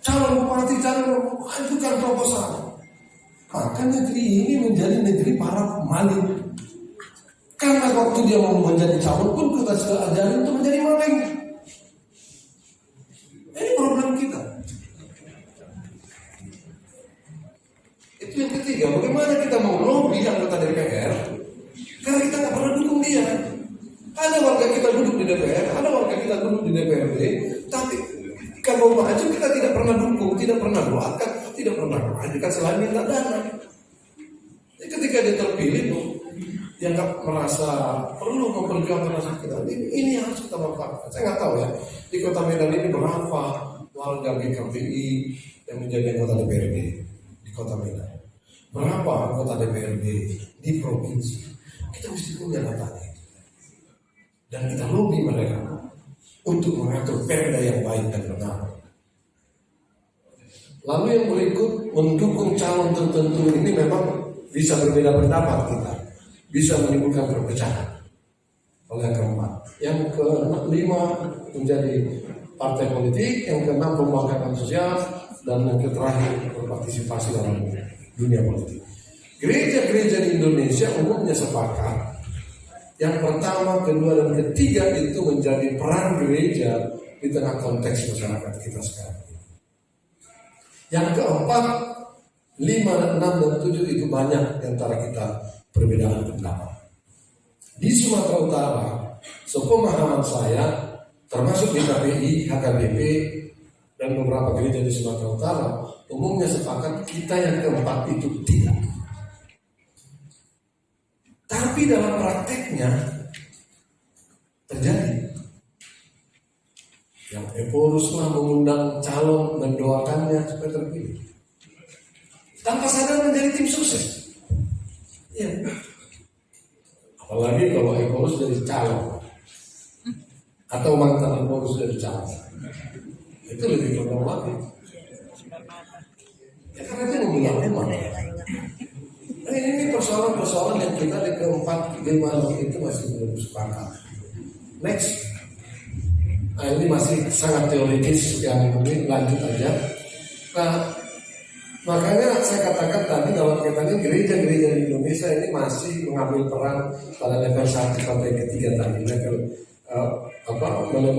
calon bupati, calon ajukan proposal. Maka negeri ini menjadi negeri para maling. Karena waktu dia mau menjadi calon pun kita sudah ajarin untuk menjadi maling. Ini problem kita. Itu yang ketiga, bagaimana kita mau lobby anggota DPR karena kita nggak pernah dukung dia. Ada warga kita duduk di DPR, ada warga kita duduk di DPRD, tapi kalau maju kita tidak pernah dukung, tidak pernah doakan, tidak pernah ajukan selain minta dana. Jadi ketika dia terpilih tuh, dia nggak merasa perlu memperjuangkan rasa kita. Ini harus kita manfaatkan. Saya nggak tahu ya di Kota Medan ini berapa warga GKPI yang menjadi anggota DPRD di Kota Medan. Berapa anggota DPRD di provinsi? Kita mesti punya datanya. Dan kita lobby mereka untuk mengatur perda yang baik dan benar. Lalu yang berikut, mendukung calon tertentu ini memang bisa berbeda pendapat kita, bisa menimbulkan perpecahan. Oleh yang keempat, yang kelima menjadi partai politik, yang keenam pembangkangan sosial, dan yang terakhir berpartisipasi dalam dunia politik. Gereja-gereja di Indonesia umumnya sepakat. Yang pertama, kedua, dan ketiga itu menjadi peran gereja di tengah konteks masyarakat kita sekarang. Yang keempat, 5, 6, dan 7 itu banyak di antara kita perbedaan pendapat. Di Sumatera Utara, sepemahaman saya, termasuk di KPI, HKBP, dan beberapa gereja di Sumatera Utara, umumnya sepakat kita yang keempat itu tidak. Tapi dalam prakteknya terjadi. Yang Eporuslah mengundang calon dan doakannya supaya terpilih. Tanpa sadar menjadi tim sukses. Ya. Apalagi kalau Eporus jadi calon atau mantan Eporus jadi calon, itu lebih problematik. Ya karena dia membilang memang. Ini persoalan-persoalan yang kita di keempat, 5 itu masih belum sepakat. Next, ini masih sangat teoritis yang ini, lanjut aja. Nah, makanya saya katakan tadi dalam kaitannya gereja-gereja di Indonesia ini masih mengambil peran pada level 1 sampai ke-3 tadi. Level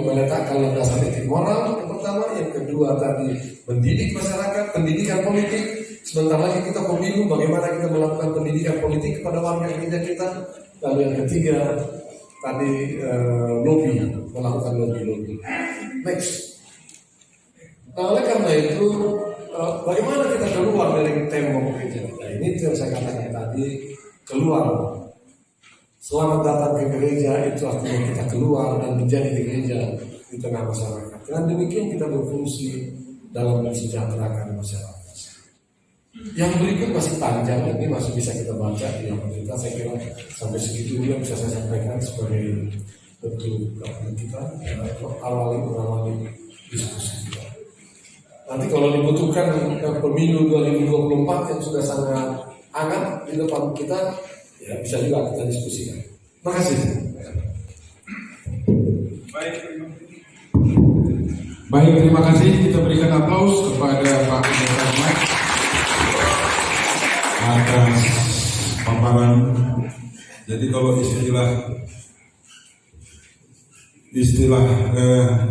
meletakkan landasan etik moral yang pertama, yang kedua tadi mendidik masyarakat, pendidikan politik. Sebentar lagi kita pemilu, bagaimana kita melakukan pendidikan politik kepada warga gereja kita. Lalu yang ketiga tadi lobby, melakukan lobby. Next. Nah, oleh karena itu bagaimana kita keluar dari tembok gereja? Nah, ini yang saya katakan tadi, keluar. Selamat datang ke gereja itu artinya kita keluar dan menjadi gereja di tengah masyarakat. Dengan demikian kita berfungsi dalam mensejahterakan masyarakat. Yang berikut masih panjang, ini masih bisa kita baca di pemerintah. Saya kira sampai segitu dulu yang bisa saya sampaikan sebagai bentuk kita mengawali diskusi kita. Nanti kalau dibutuhkan pemilu 2024 yang sudah sangat hangat di depan kita, ya bisa juga kita diskusikan. Terima kasih. Baik, terima kasih. Kita berikan aplaus kepada Pak Pendeta Mike atas paparan. Jadi kalau istilah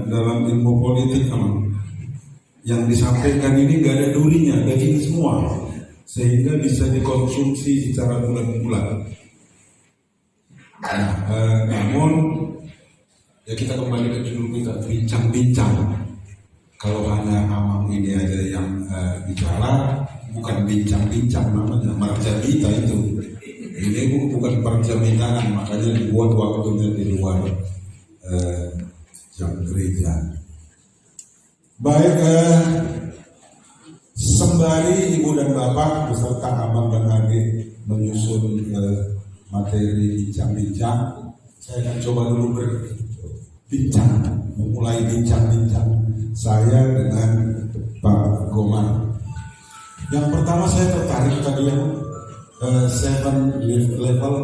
dalam ilmu politik yang disampaikan ini nggak ada durinya, daging semua, sehingga bisa dikonsumsi secara bulan-bulan. Nah, namun ya kita kembali ke judul kita, bincang-bincang. Kalau hanya Amang ini aja yang bicara, bukan bincang-bincang namanya, marjabita itu. Ini bukan perjaminangan, makanya dibuat waktunya di luar jam gereja. Baik, sembari Ibu dan Bapak beserta Abang dan Adik menyusun materi bincang-bincang, saya akan coba dulu berbincang, memulai bincang-bincang saya dengan Pak Gomar. Yang pertama saya tertarik tadi yang 7 level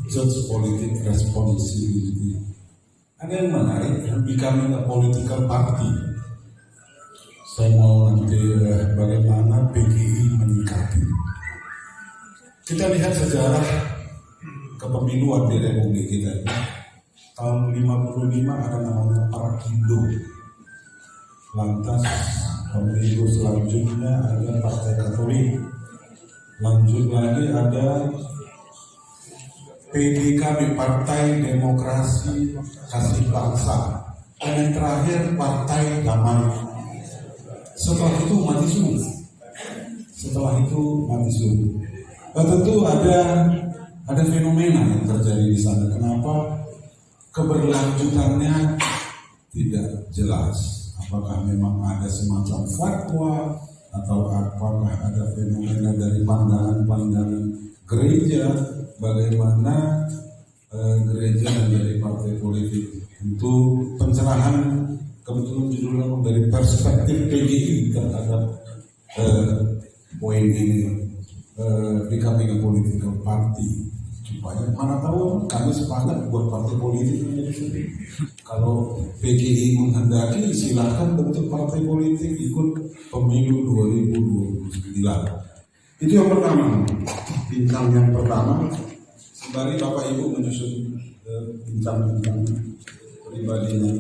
church politics responsibility. Ada yang menarik, becoming a political party. Saya mau nanti bagaimana PGI menyikapi. Kita lihat sejarah kepemiluan di Republik kita. Tahun 55 ada namanya Parkindo. Lantas pemilu selanjutnya ada Partai Katolik. Lanjut lagi ada PDKB, Partai Demokrasi Kasih Bangsa. Dan yang terakhir Partai Damai. Setelah itu mati suri. Nah, tentu ada fenomena yang terjadi di sana. Kenapa keberlanjutannya tidak jelas? Apakah memang ada semacam fatwa atau apakah ada fenomena dari pandangan-pandangan gereja bagaimana gereja menjadi partai politik? Tentu pencerahan kebetulan judulnya dari perspektif PGI terhadap poin ini, becoming a political party. Supaya mana tahu kami sepakat buat partai politik menjadi sendiri. Kalau PGI menghendaki silakan bentuk partai politik ikut pemilu 2029. Itu yang pertama, bincang yang pertama. Sembari Bapak Ibu menyusun bincang-bincang pribadinya.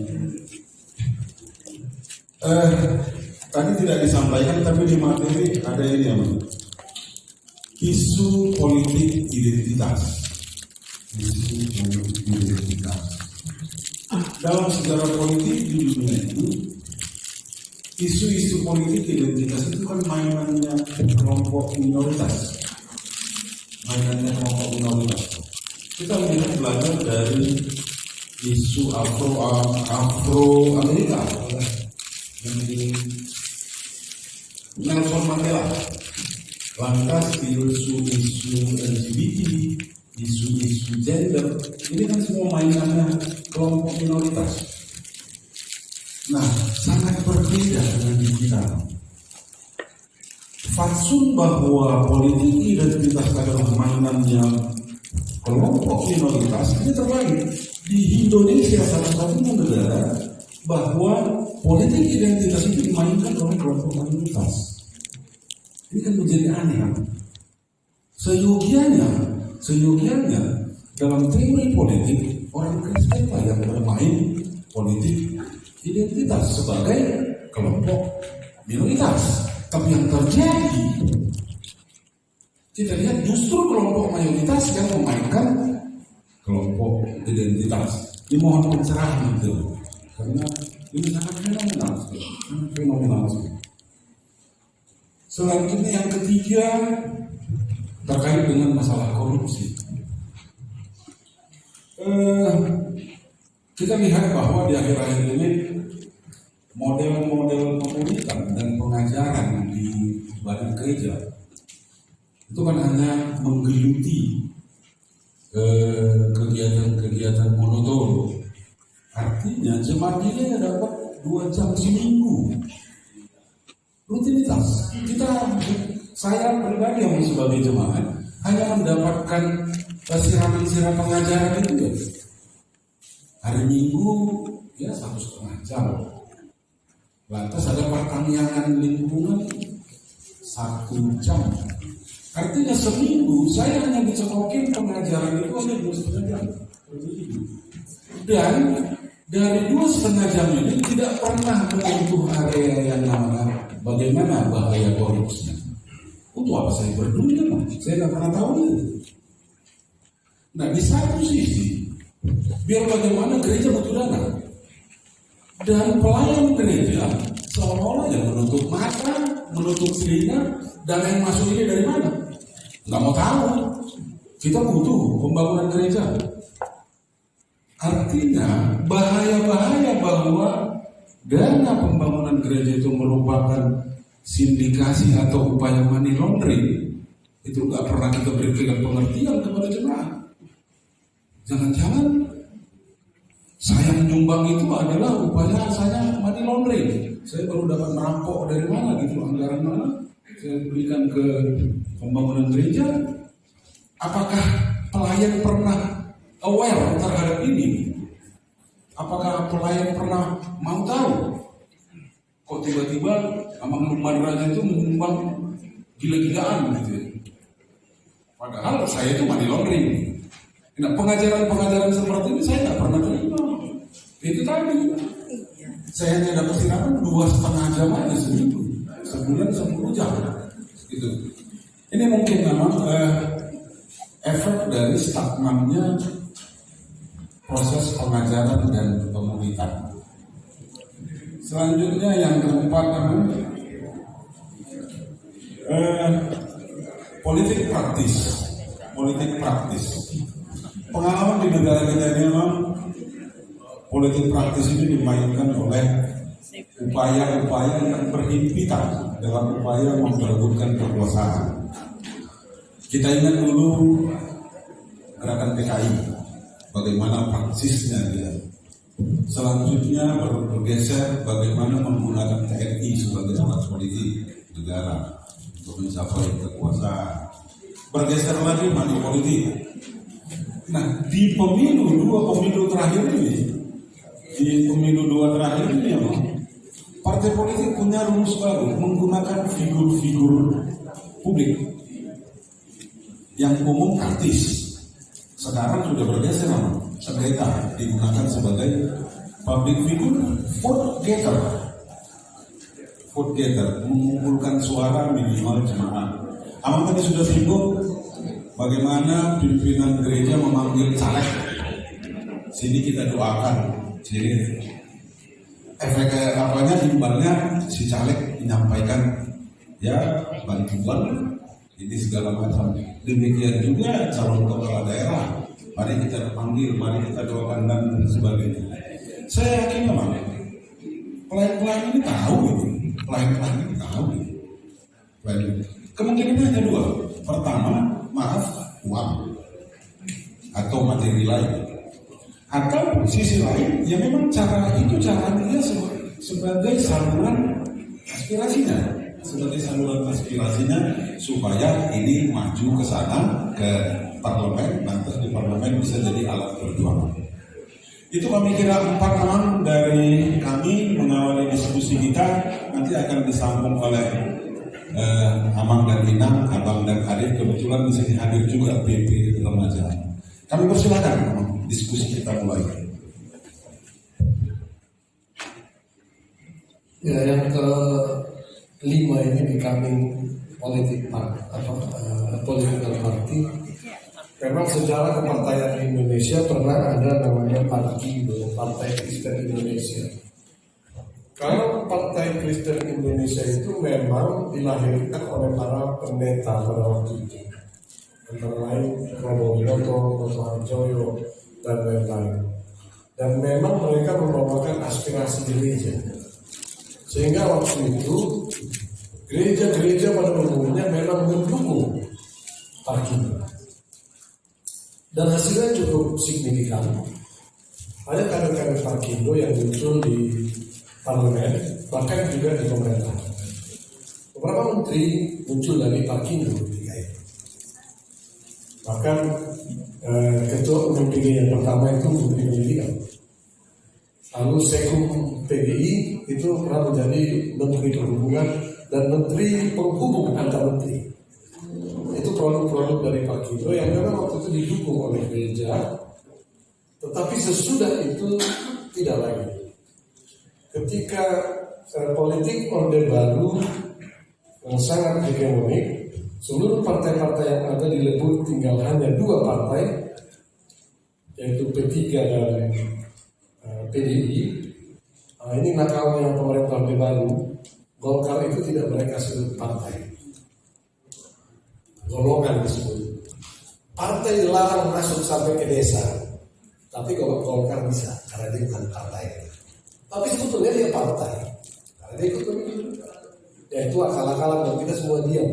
Tadi tidak disampaikan tapi di materi ada ini ya, isu politik identitas. Dalam sejarah politik di dunia itu, isu-isu politik identitas itu kan mainannya kelompok minoritas. Kita melihat belajar dari isu Afro Amerika yang di Nelson Mandela. Lantas isu LGBT, isu gender, ini kan semua mainannya kelompok minoritas. Nah, sangat berbeda dengan di kita. Fatsun bahwa politik identitas adalah mainannya kelompok minoritas ini terbalik. Di Indonesia salah satunya negara bahwa politik identitas itu dimainkan oleh kelompok minoritas. Ini kan menjadi aneh. Seyogianya dalam teori politik orang Kristen lah yang bermain politik identitas sebagai kelompok minoritas. Tapi yang terjadi kita lihat justru kelompok mayoritas yang memainkan kelompok identitas. Dimohon pencerahan itu karena ini sangat fenomenal. Selanjutnya yang ketiga terkait dengan masalah korupsi. Kita lihat bahwa di akhir-akhir ini model-model pemuritan dan pengajaran di badan gereja itu kan hanya menggeluti kegiatan monoton. Artinya jemaat ini dapat 2 jam seminggu rutinitas. Saya pribadi yang sebagai jemaat hanya mendapatkan siraman pengajaran itu ya. Hari Minggu ya 1,5 jam. Lantas ada pertanian lingkungan 1 jam. Artinya seminggu saya hanya dicekokin pengajaran itu hanya 2,5 jam. Dan Dari 2,5 jam ini tidak pernah menyentuh area yang namanya bagaimana bahaya korupsi. Untuk apa saya peduli? Saya nggak pernah tahu itu. Nah, di satu sisi, biar bagaimana gereja butuh dana. Dan pelayan gereja seolah-olah yang menutup mata, menutup telinga, dan yang masuk ini dari mana? Nggak mau tahu. Kita butuh pembangunan gereja. Artinya bahaya-bahaya bahwa dana pembangunan gereja itu merupakan sindikasi atau upaya money laundering. Itu nggak pernah kita berikan pengertian kepada jemaat. Jangan-jangan saya menyumbang itu adalah upaya saya money laundering. Saya baru dapat merampok dari mana gitu, anggaran mana saya berikan ke pembangunan gereja. Apakah pelayan pernah aware terhadap ini? Apakah pelayan pernah mau tahu? Kok tiba-tiba Amang Lukman Raja itu menyumbang gila-gilaan gitu ya? Padahal saya itu money laundering. Nah, pengajaran-pengajaran seperti ini saya nggak pernah terima. Itu tadi. Saya hanya dapat siraman 2,5 jam aja seminggu. Sebulan 10 jam. Gitu. Ini mungkin memang efek dari stagnannya proses pengajaran dan pemulihan. Selanjutnya yang keempat, politik praktis. Politik praktis. Pengalaman di negara kita ini memang politik praktis ini dimainkan oleh upaya-upaya yang berhimpitan dalam upaya memperebutkan kekuasaan. Kita ingat dulu gerakan PKI, bagaimana praksisnya dia. Selanjutnya bergeser bagaimana menggunakan TNI sebagai alat politik negara untuk mencapai kekuasaan. Bergeser lagi money politik. Nah, di dua pemilu terakhir ini, partai politik punya rumus baru, menggunakan figur-figur publik yang umum artis. Sekarang sudah bergeser, sengketa digunakan sebagai public figure, vote getter, mengumpulkan suara minimal jemaat. Amang tadi sudah singgung bagaimana pimpinan gereja memanggil caleg. Sini kita doakan, sini efek apanya imbalnya si caleg menyampaikan ya bantuan ini segala macam. Demikian juga calon kepala daerah, mari kita panggil, mari kita doakan dan sebagainya. Saya yakin memang pelayan-pelayan ini tahu gitu. Pelayan-pelayan ini tahu gitu. Kemungkinan hanya dua. Pertama, maaf, uang atau materi lain. Atau sisi lain, ya memang cara itu caranya sebagai saluran aspirasinya, supaya ini maju ke sana ke parlemen, nanti di parlemen bisa jadi alat perjuangan. Itu kami kira 4 orang dari kami mengawali diskusi kita, nanti akan disambung oleh Amang dan Inang, Abang dan Adik, kebetulan di sini hadir juga PP Remaja. Kami persilakan diskusi kita mulai. Ya, yang kelima ini becoming political party. Memang sejarah kepartaian di Indonesia pernah ada namanya Partai Kristen Indonesia. Kalau Partai Kristen Indonesia itu memang dilahirkan oleh para pendeta pada waktu itu, antara lain Romo Widodo, Dr. Harjoyo, dan lain-lain. Dan memang mereka membawakan aspirasi gereja. Sehingga waktu itu gereja-gereja pada umumnya memang mendukung Parkindo. Dan hasilnya cukup signifikan. Ada kader-kader Parkindo yang muncul di parlemen, bahkan juga di pemerintah. Beberapa menteri muncul dari Parkindo ketika itu. Bahkan ketua umum PGI yang pertama itu Menteri Pendidikan. Lalu Sekum PGI itu pernah menjadi Menteri Perhubungan dan Menteri Penghubung antar menteri. Itu produk-produk dari Parkindo yang memang waktu itu didukung oleh gereja. Tetapi sesudah itu tidak lagi. Ketika politik Orde Baru yang sangat hegemonik, seluruh partai-partai yang ada dilebur tinggal hanya 2 partai, yaitu P3 dan PDI. Ini nakalnya pemerintah Orde Baru. Golkar itu tidak mereka sebut partai, golongan disebut. Partai dilarang masuk sampai ke desa, tapi kalau Golkar bisa karena dia bukan partai. Tapi sebetulnya dia partai karena dia ikut pemilu. Ya itu akal-akalan dan kita semua diam.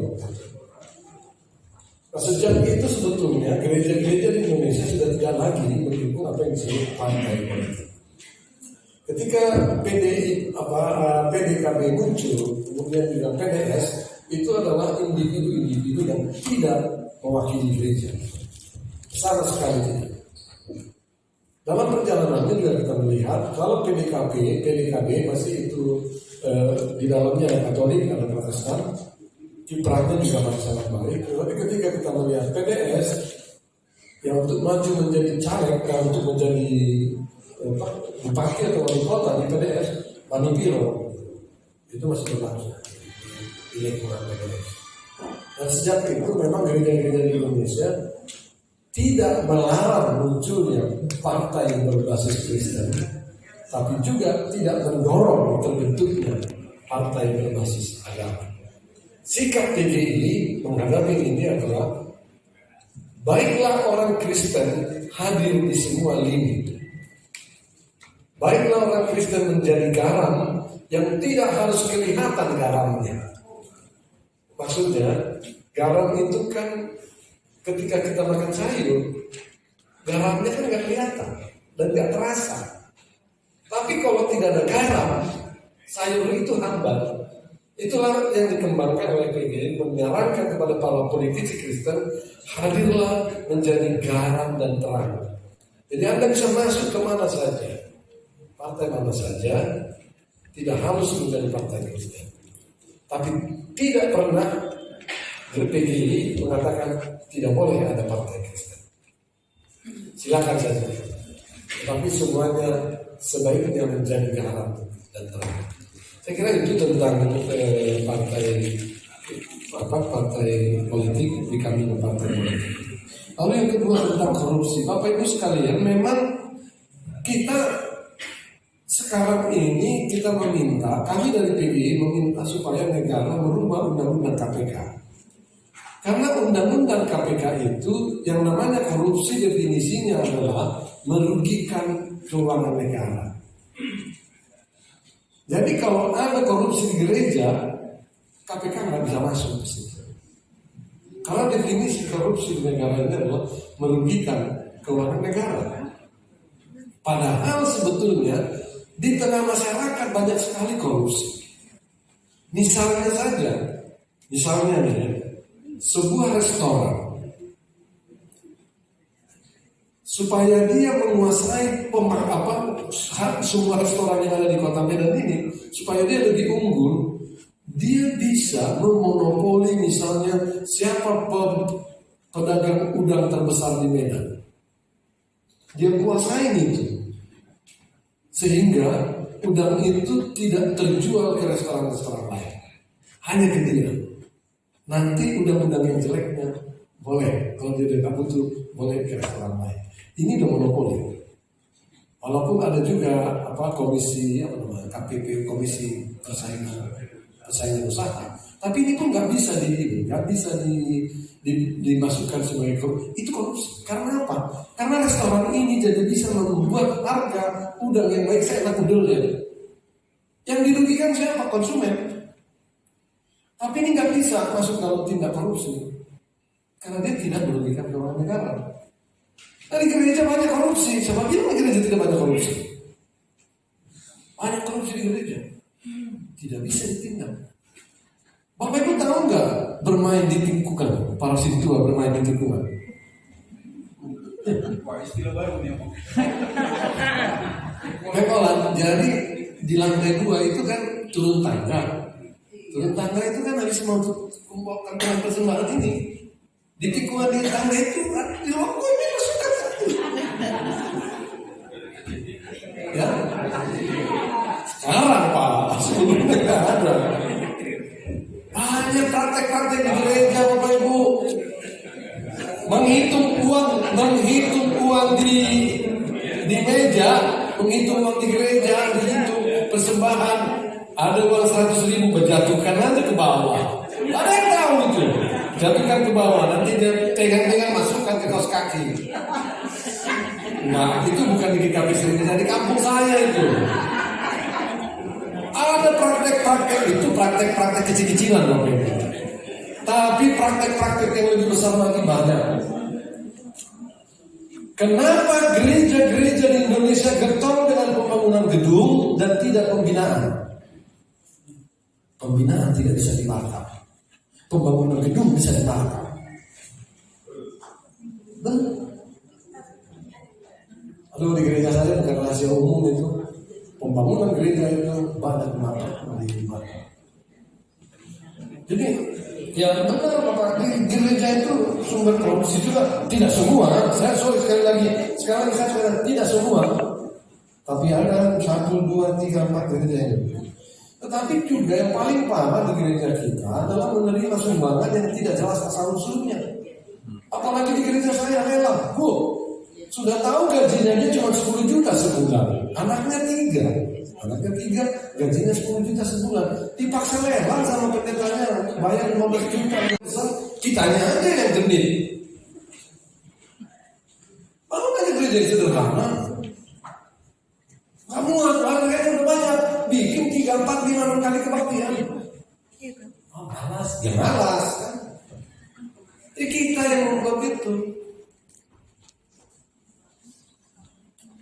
Nah, sejak itu sebetulnya gereja-gereja di Indonesia sudah tidak lagi mendukung apa yang disebut partai politik. Ketika PDKB muncul, kemudian juga PDS, itu adalah individu-individu yang tidak mewakili gereja. Sama sekali tidak. Dalam perjalanannya juga kita melihat kalau PDKB masih itu di dalamnya ada Katolik, ada Protestan, kiprahnya juga masih sangat baik. Tapi ketika kita melihat PDS yang untuk maju menjadi caleg, untuk menjadi bupati atau wali kota di PDS, Manipiro, itu masih berlaku di lingkungan PDS. Dan sejak itu memang gereja-gereja di Indonesia tidak melarang munculnya partai yang berbasis Kristen, tapi juga tidak mendorong terbentuknya partai berbasis agama. Sikap PGI menghadapi ini adalah baiklah orang Kristen hadir di semua lini. Baiklah orang Kristen menjadi garam yang tidak harus kelihatan garamnya. Maksudnya, garam itu kan ketika kita makan sayur, garamnya kan nggak kelihatan dan nggak terasa. Tapi kalau tidak ada garam, sayur itu hambar. Itulah yang dikembangkan oleh PGI, menyarankan kepada para politisi Kristen, hadirlah menjadi garam dan terang. Jadi Anda bisa masuk kemana saja, partai mana saja, tidak harus menjadi partai Kristen. Tapi tidak pernah PGI mengatakan tidak boleh ada partai Kristen. Silakan saja. Tapi semuanya sebaiknya menjadi garam dan terang. Saya kira itu tentang partai politik, di kami partai politik. Lalu yang kedua tentang korupsi. Bapak Ibu sekalian, memang kita sekarang ini kita meminta, kami dari PGI meminta supaya negara merubah undang-undang KPK. Karena undang-undang KPK itu yang namanya korupsi definisinya adalah merugikan keuangan negara. Jadi kalau ada korupsi di gereja, KPK nggak bisa masuk ke situ. Karena definisi korupsi di negara ini adalah merugikan keuangan negara. Padahal sebetulnya di tengah masyarakat banyak sekali korupsi. Misalnya nih, sebuah restoran, supaya dia menguasai semua restoran yang ada di kota Medan ini, supaya dia lebih unggul, dia bisa memonopoli misalnya siapa pedagang udang terbesar di Medan. Dia kuasain itu, sehingga udang itu tidak terjual ke restoran-restoran lain, hanya ke dia. Nanti udang-udang yang jeleknya boleh, kalau dia tidak butuh, boleh ke restoran lain. Ini udah monopoli. Walaupun ada juga KPP, komisi persaingan usaha, tapi ini pun nggak bisa dimasukkan sebagai korupsi. Itu korupsi. Karena apa? Karena restoran ini jadi bisa membuat harga udang yang baik seenak udelnya. Yang dirugikan siapa? Konsumen. Tapi ini nggak bisa masuk dalam tindak korupsi, karena dia tidak merugikan keuangan negara. Dari gereja banyak korupsi, sama bilang gereja tidak banyak korupsi. Banyak korupsi di gereja, tidak bisa ditindak. Bapak Ibu tahu nggak bermain di tikungan, para sintua bermain di tikungan? Wah, istilah baru nih. Lekolan, jadi di lantai 2 itu kan turun tangga. Turun tangga itu kan habis mau kumpulkan persembahan ini. Di tikungan di tangga itu di rokok ini masukkan satu. Ya, Banyak praktek-praktek di gereja Bapak Ibu. Menghitung uang di meja, menghitung uang di gereja, dihitung persembahan. Ada uang 100.000 berjatuhkan aja ke bawah. Ada yang tahu itu, jatuhkan ke bawah, nanti dia pegang-pegang masukkan ke kaos kaki. Nah, itu bukan di GKP Sriwijaya, di kampung saya itu. Ada praktek-praktek itu, praktek-praktek kecil-kecilan Bapak Ibu. Tapi praktek-praktek yang lebih besar lagi banyak. Kenapa gereja-gereja di Indonesia getol dengan pembangunan gedung dan tidak pembinaan? Pembinaan tidak bisa dibakar. Pembangunan gedung bisa dibakar. Aduh, di gereja saya bukan rahasia umum itu. Pembangunan gereja itu banyak banget dibakar. Jadi ya benar Bapak, di gereja itu sumber korupsi juga. Tidak semua. Sekali lagi saya tidak semua. Tapi ada 1, 2, 3, 4 gereja yang lebih. Tetapi juga yang paling parah di gereja kita adalah menerima sumbangan yang tidak jelas asal usulnya. Apalagi di gereja saya rela, sudah tahu gajinya dia cuma 10 juta sebulan, anaknya 3, gajinya 10 juta sebulan, dipaksa rela sama pendetanya untuk bayar 15 juta. Kitanya aja yang genit. Lalu kan gereja sederhana. Kamu harganya udah banyak, bikin 3, 4, 5, 6 kali kebaktian. Oh malas, ya malas kan. Kita yang membuat itu.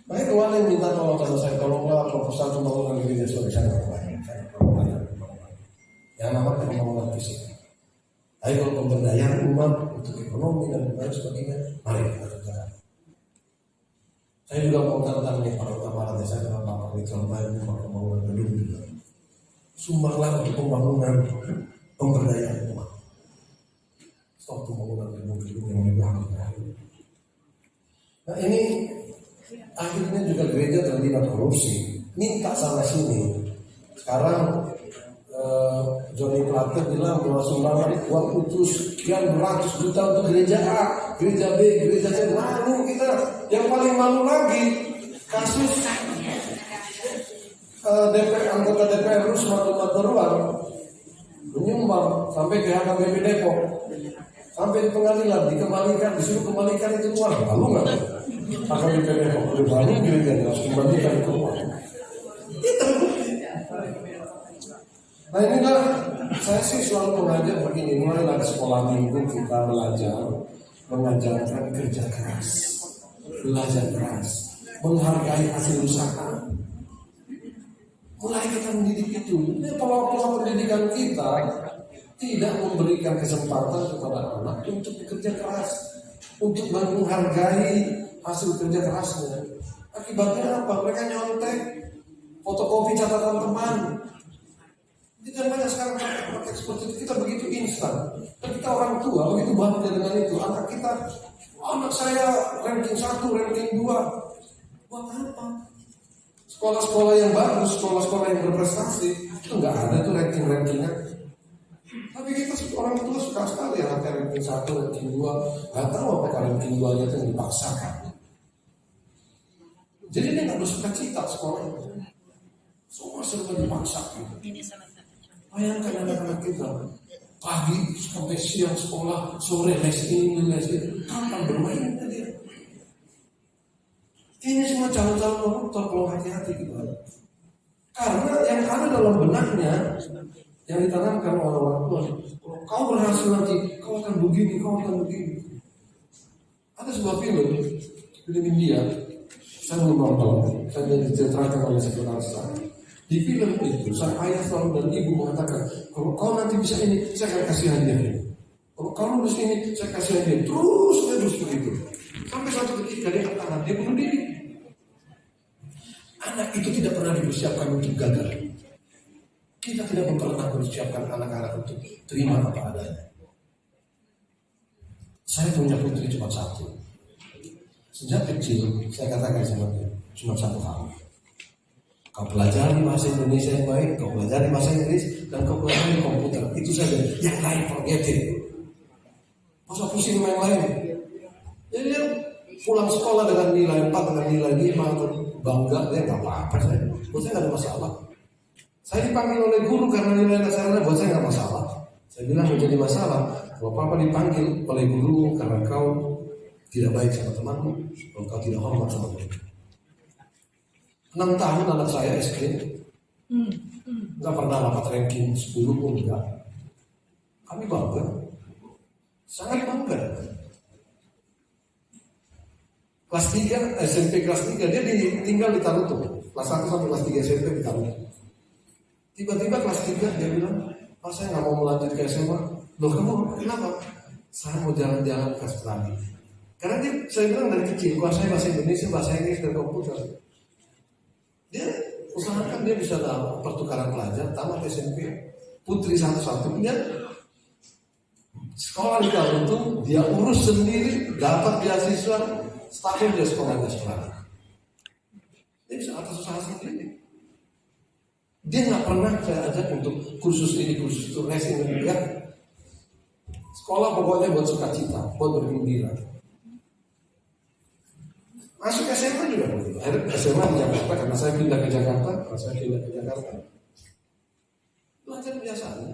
Baik, kawan yang minta tolong sama saya, tolonglah proposal pembangunan gereja saya yang namanya pembangunan fisik. Ayo kalau pemberdayaan umat untuk ekonomi dan lain sebagainya, mari kita kerjakan. Saya juga mau tantang para kepala desa dan para mitra lain untuk pembangunan gedung juga. Sumbanglah untuk pembangunan pemberdayaan umat. Stop pembangunan gedung-gedung yang megah. Nah ini akhirnya juga gereja terlibat korupsi. Minta sana sini. Sekarang Johnny Plate bilang bahwa sumbangan uang utus sekian beratus juta untuk gereja A, gereja B, gereja C. Malu kita. Yang paling malu lagi kasus anggota DPR Rusma Tumateruan menyumbang sampai ke HKBP Depok, sampai di pengadilan dikembalikan, disuruh kembalikan itu uang. Malu nggak? HKBP Depok berbalik gereja harus kembalikan itu uang. Itu. Nah inilah saya sih selalu mengajar begini, mulai dari sekolah minggu kita belajar mengajarkan kerja keras, belajar keras, menghargai hasil usaha. Mulai kita mendidik itu. Ini pola-pola pendidikan kita tidak memberikan kesempatan kepada anak untuk bekerja keras, untuk menghargai hasil kerja kerasnya. Akibatnya apa? Mereka nyontek, fotokopi catatan teman. Tidak banyak sekarang praktek seperti itu. Kita begitu instan. Dan kita orang tua begitu bangga dengan itu. Anak saya ranking 1, ranking 2. Buat apa? Sekolah-sekolah yang bagus, sekolah-sekolah yang berprestasi itu nggak ada tuh ranking-rankingnya. Tapi kita orang tua suka sekali anaknya ranking 1, ranking 2. Nggak tahu apakah ranking 2-nya itu yang dipaksakan. Jadi dia nggak bersuka cita sekolah. Semua serba dipaksakan. Bayangkan anak-anak kita pagi sampai siang sekolah, sore les ini, les itu. Kapan bermainnya dia? Ini semua calon-calon koruptor, kalau hati-hati gitu. Karena yang ada dalam benaknya, yang ditanamkan oleh orang tua, kalau kau berhasil nanti, kau akan begini, kau akan begini. Ada sebuah film India, saya belum nonton, saya diceritakan oleh sekretaris saya. Di film itu, sang ayah selalu dan ibu mengatakan, kalau kau nanti bisa ini, saya akan kasih hadiah ini. Kalau kau lulus ini, saya kasih hadiah. Terus begitu. Sampai suatu ketika dia katakan, dia bunuh diri. Anak itu tidak pernah dipersiapkan untuk gagal. Kita tidak pernah mempersiapkan anak-anak untuk terima apa adanya. Saya punya putri cuma 1. Sejak kecil, saya katakan sama dia, cuma 1 hal. Kau pelajari bahasa Indonesia yang baik, kau pelajari bahasa Inggris, dan kau pelajari komputer. Itu saja. Yang lain forget it. Masa pusing yang lain. Jadi dia pulang sekolah dengan nilai 4, dengan nilai 5, atau bangga, dia nggak apa-apa saya. Buat saya nggak ada masalah. Saya dipanggil oleh guru karena nilai dasarnya, buat saya nggak masalah. Saya bilang menjadi masalah kalau papa dipanggil oleh guru karena kau tidak baik sama temanmu, kalau kau tidak hormat sama mereka. 6 tahun anak saya SD, nggak pernah dapat ranking 10 pun enggak. Kami bangga, sangat bangga. Kelas 3, SMP kelas 3, dia tinggal di Tarutung. Kelas 1 sampai kelas 3 SMP di Tarutung. Tiba-tiba kelas 3 dia bilang, "Pak, saya nggak mau melanjut ke SMA." Loh, kamu kenapa? Saya mau jalan-jalan ke Australia. Karena saya bilang dari kecil, kuasai bahasa Indonesia, bahasa Inggris, dan komputer. Dia usahakan dia bisa dapat pertukaran pelajar, tamat SMP, putri satu-satunya. Sekolah di Tarutung, dia urus sendiri, dapat beasiswa, setahun dia sekolah di Australia. Dia bisa atas usaha sendiri. Dia nggak pernah saya ajak untuk kursus ini, kursus itu, racing ya. Sekolah pokoknya buat sukacita, buat bergembira. Masuk SMA juga begitu. Akhirnya SMA di Jakarta karena saya pindah ke Jakarta, belajar biasa aja.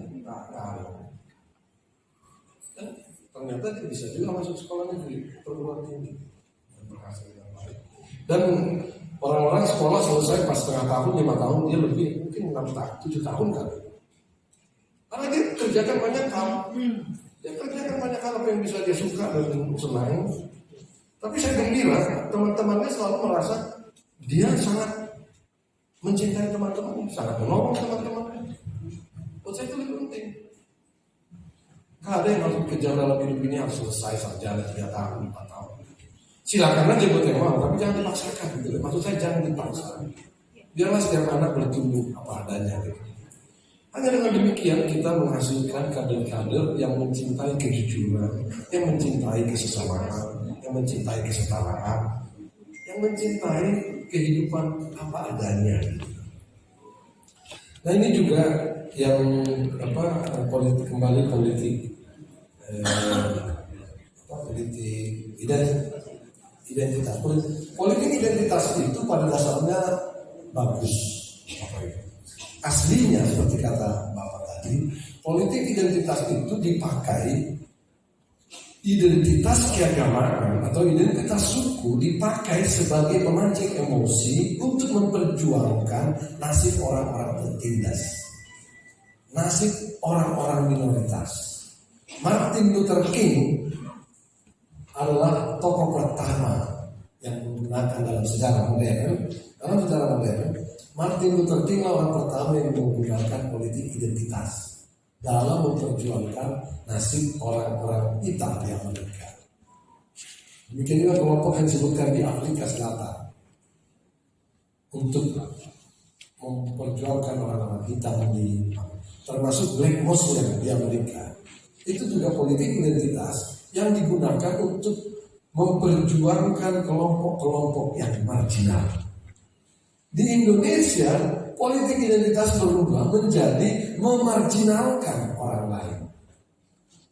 Dan ternyata dia bisa juga masuk sekolah negeri, perguruan tinggi. Dan orang-orang sekolah selesai pas setengah tahun, 5 tahun, dia lebih, mungkin 6 tahun, 7 tahun kan. Karena dia kerjakan banyak hal. Dia kerjakan banyak hal apa yang bisa dia suka dan senang. Tapi saya gembira, teman-temannya selalu merasa dia sangat mencintai teman-teman, sangat menolong teman-teman. Buat saya itu lebih penting. Gak ada yang harus kejar dalam hidup ini harus selesai sarjana 3 tahun, 4 tahun. Silakan aja buat yang mau, tapi jangan dipaksakan gitu. Maksud saya jangan dipaksa. Biarlah setiap anak bertumbuh apa adanya gitu. Hanya dengan demikian kita menghasilkan kader-kader yang mencintai kejujuran, yang mencintai kesesamaan, yang mencintai kesetaraan, yang mencintai kehidupan apa adanya. Nah ini juga yang politik identitas. Politik identitas itu pada dasarnya bagus. Aslinya seperti kata Bapak tadi, politik identitas itu dipakai, identitas keagamaan atau identitas suku dipakai sebagai pemancing emosi untuk memperjuangkan nasib orang-orang tertindas, nasib orang-orang minoritas. Martin Luther King adalah tokoh pertama yang menggunakan dalam sejarah modern. Martin Luther King orang pertama yang menggunakan politik identitas dalam memperjuangkan nasib orang-orang hitam di Amerika. Demikian juga kelompok yang disebutkan di Afrika Selatan untuk memperjuangkan orang-orang hitam termasuk Black Muslim di Amerika. Itu juga politik identitas yang digunakan untuk memperjuangkan kelompok-kelompok yang marginal. Di Indonesia, politik identitas berubah menjadi memarginalkan orang lain.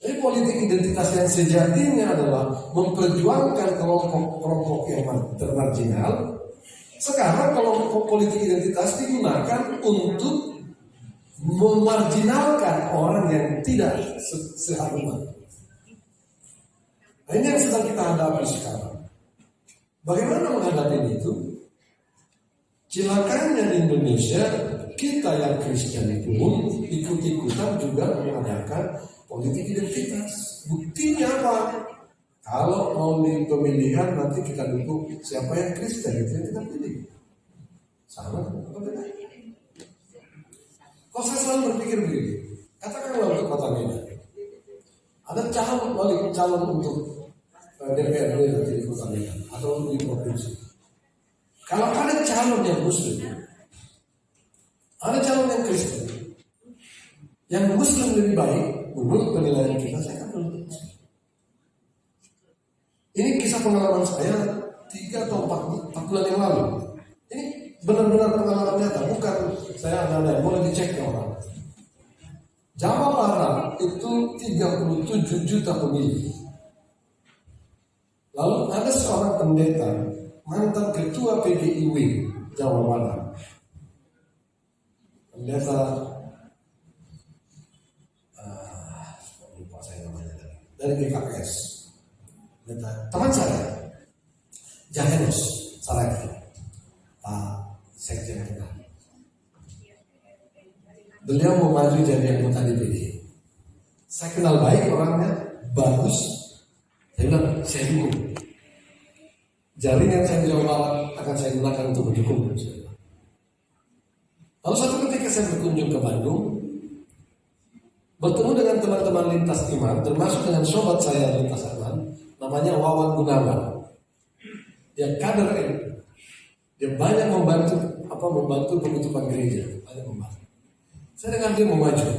Jadi politik identitas yang sejatinya adalah memperjuangkan kelompok-kelompok yang termarginal. Sekarang kelompok politik identitas digunakan untuk memarginalkan orang yang tidak seharuman. Nah, ini yang sedang kita hadapi sekarang. Bagaimana menghadapi itu? Celakanya di Indonesia, kita yang Kristen pun ikut-ikutan juga mengadakan politik identitas. Buktinya apa? Kalau mau di pemilihan nanti kita dukung siapa yang Kristen itu yang kita pilih. Sama apa beda? Kok saya selalu berpikir begini? Katakanlah untuk Kota Medan, ada calon untuk DPRD nanti di Kota Medan atau di provinsi. Kalau ada calon yang Muslim, ada calon yang Kristen, yang Muslim lebih baik menurut penilaian kita, saya akan menurut Muslim. Ini kisah pengalaman saya 3 atau 4 bulan yang lalu. Ini benar-benar pengalaman nyata, bukan saya ada boleh dicek ya orang. Jawa Barat itu 37 juta pemilih. Lalu ada seorang pendeta, mantan ketua PGIW Jawa Barat. Pendeta lupa saya namanya dari GKS. Pendeta teman saya, Jahenus Saragi, Pak Sekjen kita. Beliau mau maju jadi anggota DPD. Saya kenal baik orangnya, bagus. Saya bilang, saya dukung. Jaringan saya di Jawa Barat akan saya gunakan untuk mendukung. Lalu satu ketika saya berkunjung ke Bandung, bertemu dengan teman-teman lintas iman, termasuk dengan sobat saya lintas iman, namanya Wawan Gunawan. Dia kader NU. Dia banyak membantu pembentukan gereja, banyak membantu. Saya dengar dia mau maju.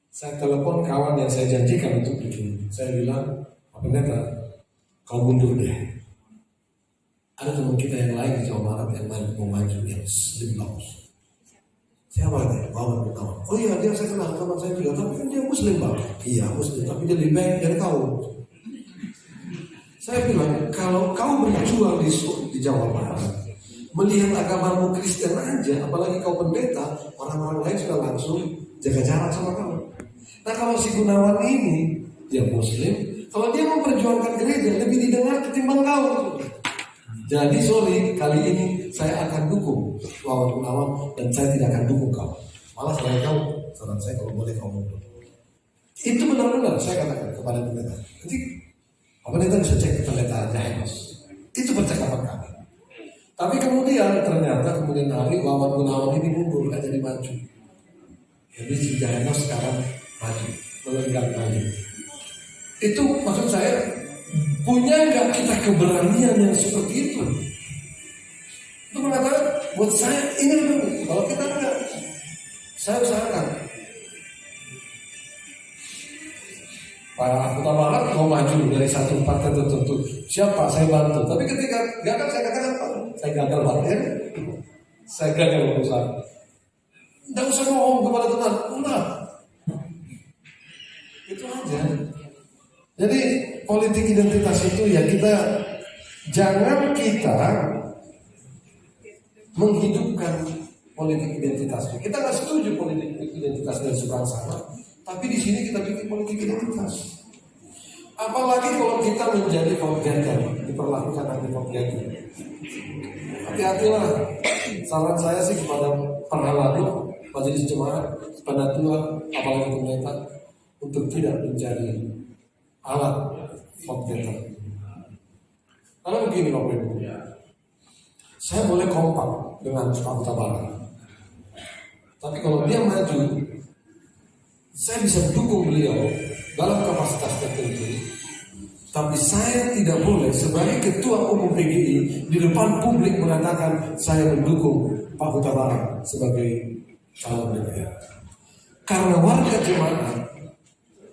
Saya telepon kawan yang saya janjikan untuk bikin. Saya bilang, Pak Pendeta, kau mundur deh. Ada teman kita yang lain di Jawa Barat yang mau maju, yang lebih bagus. Siapa dia? Wawan Gunawan. Oh iya, dia saya kenal teman saya juga, tapi kan dia Muslim Bang. Iya Muslim, tapi dia lebih baik dari kau. Saya bilang, kalau kau berjuang di Jawa Barat, melihat agamamu Kristen aja, apalagi kau pendeta, orang-orang lain sudah langsung jaga jarak sama kau. Nah kalau si Gunawan ini, dia Muslim, kalau dia memperjuangkan gereja, lebih didengar ketimbang kau. Jadi sorry, kali ini saya akan dukung Wawan Gunawan dan saya tidak akan dukung kau. Malah saya tahu, saran saya kalau boleh kau mundur. Itu benar-benar saya katakan kepada pendeta. Jadi pendeta bisa cek pendeta Jahenus. Itu percakapan kami. Tapi kemudian ternyata hari Wawan Gunawan ini mundur, gak jadi maju. Jadi si Jahenus sekarang maju, melenggang maju. Itu maksud saya, punya nggak kita keberanian yang seperti itu? Itu mengatakan, buat saya ini dulu. Kalau kita enggak, saya usahakan. Pak Kota Barat mau maju dari satu partai tertentu, siapa saya bantu. Tapi ketika gagal saya katakan, Pak, saya gagal partai, saya gagal berusaha. Tidak usah ngomong kepada teman, udah. Itu aja. Jadi politik identitas itu ya jangan kita menghidupkan politik identitas. Kita nggak setuju politik identitas dan sukarela, tapi di sini kita bikin politik identitas. Apalagi kalau kita menjadi vote-getter, diperlakukan anti vote-getter. Hati-hatilah. Saran saya sih kepada para lalu, majelis jemaat, penatua, apalagi pendeta, untuk tidak menjadi alat vote-getter. Karena begini Bapak Ibu, saya boleh kompak dengan Pak Kota Barat, tapi kalau dia maju, saya bisa dukung beliau dalam kapasitas tertentu. Tapi saya tidak boleh sebagai ketua umum PGI di depan publik mengatakan saya mendukung Pak Kota Barat sebagai calon DPR. Karena warga jemaat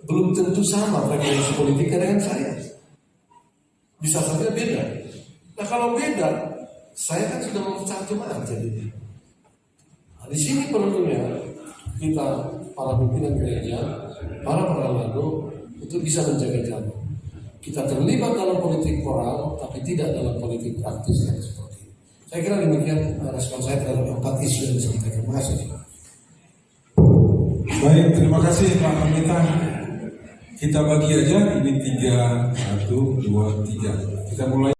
belum tentu sama frekuensi politiknya dengan saya. Bisa saja beda. Nah kalau beda, saya kan sudah memecah jemaat jadi. Nah, di sini perlunya kita para pimpinan gereja, para lalu itu bisa menjaga jarak. Kita terlibat dalam politik moral, tapi tidak dalam politik praktis yang seperti ini. Saya kira demikian respon saya terhadap 4 isu yang disampaikan. Terima kasih. Baik, terima kasih Pak Pendeta. Kita bagi aja ini 3, 1, 2, 3. Kita mulai.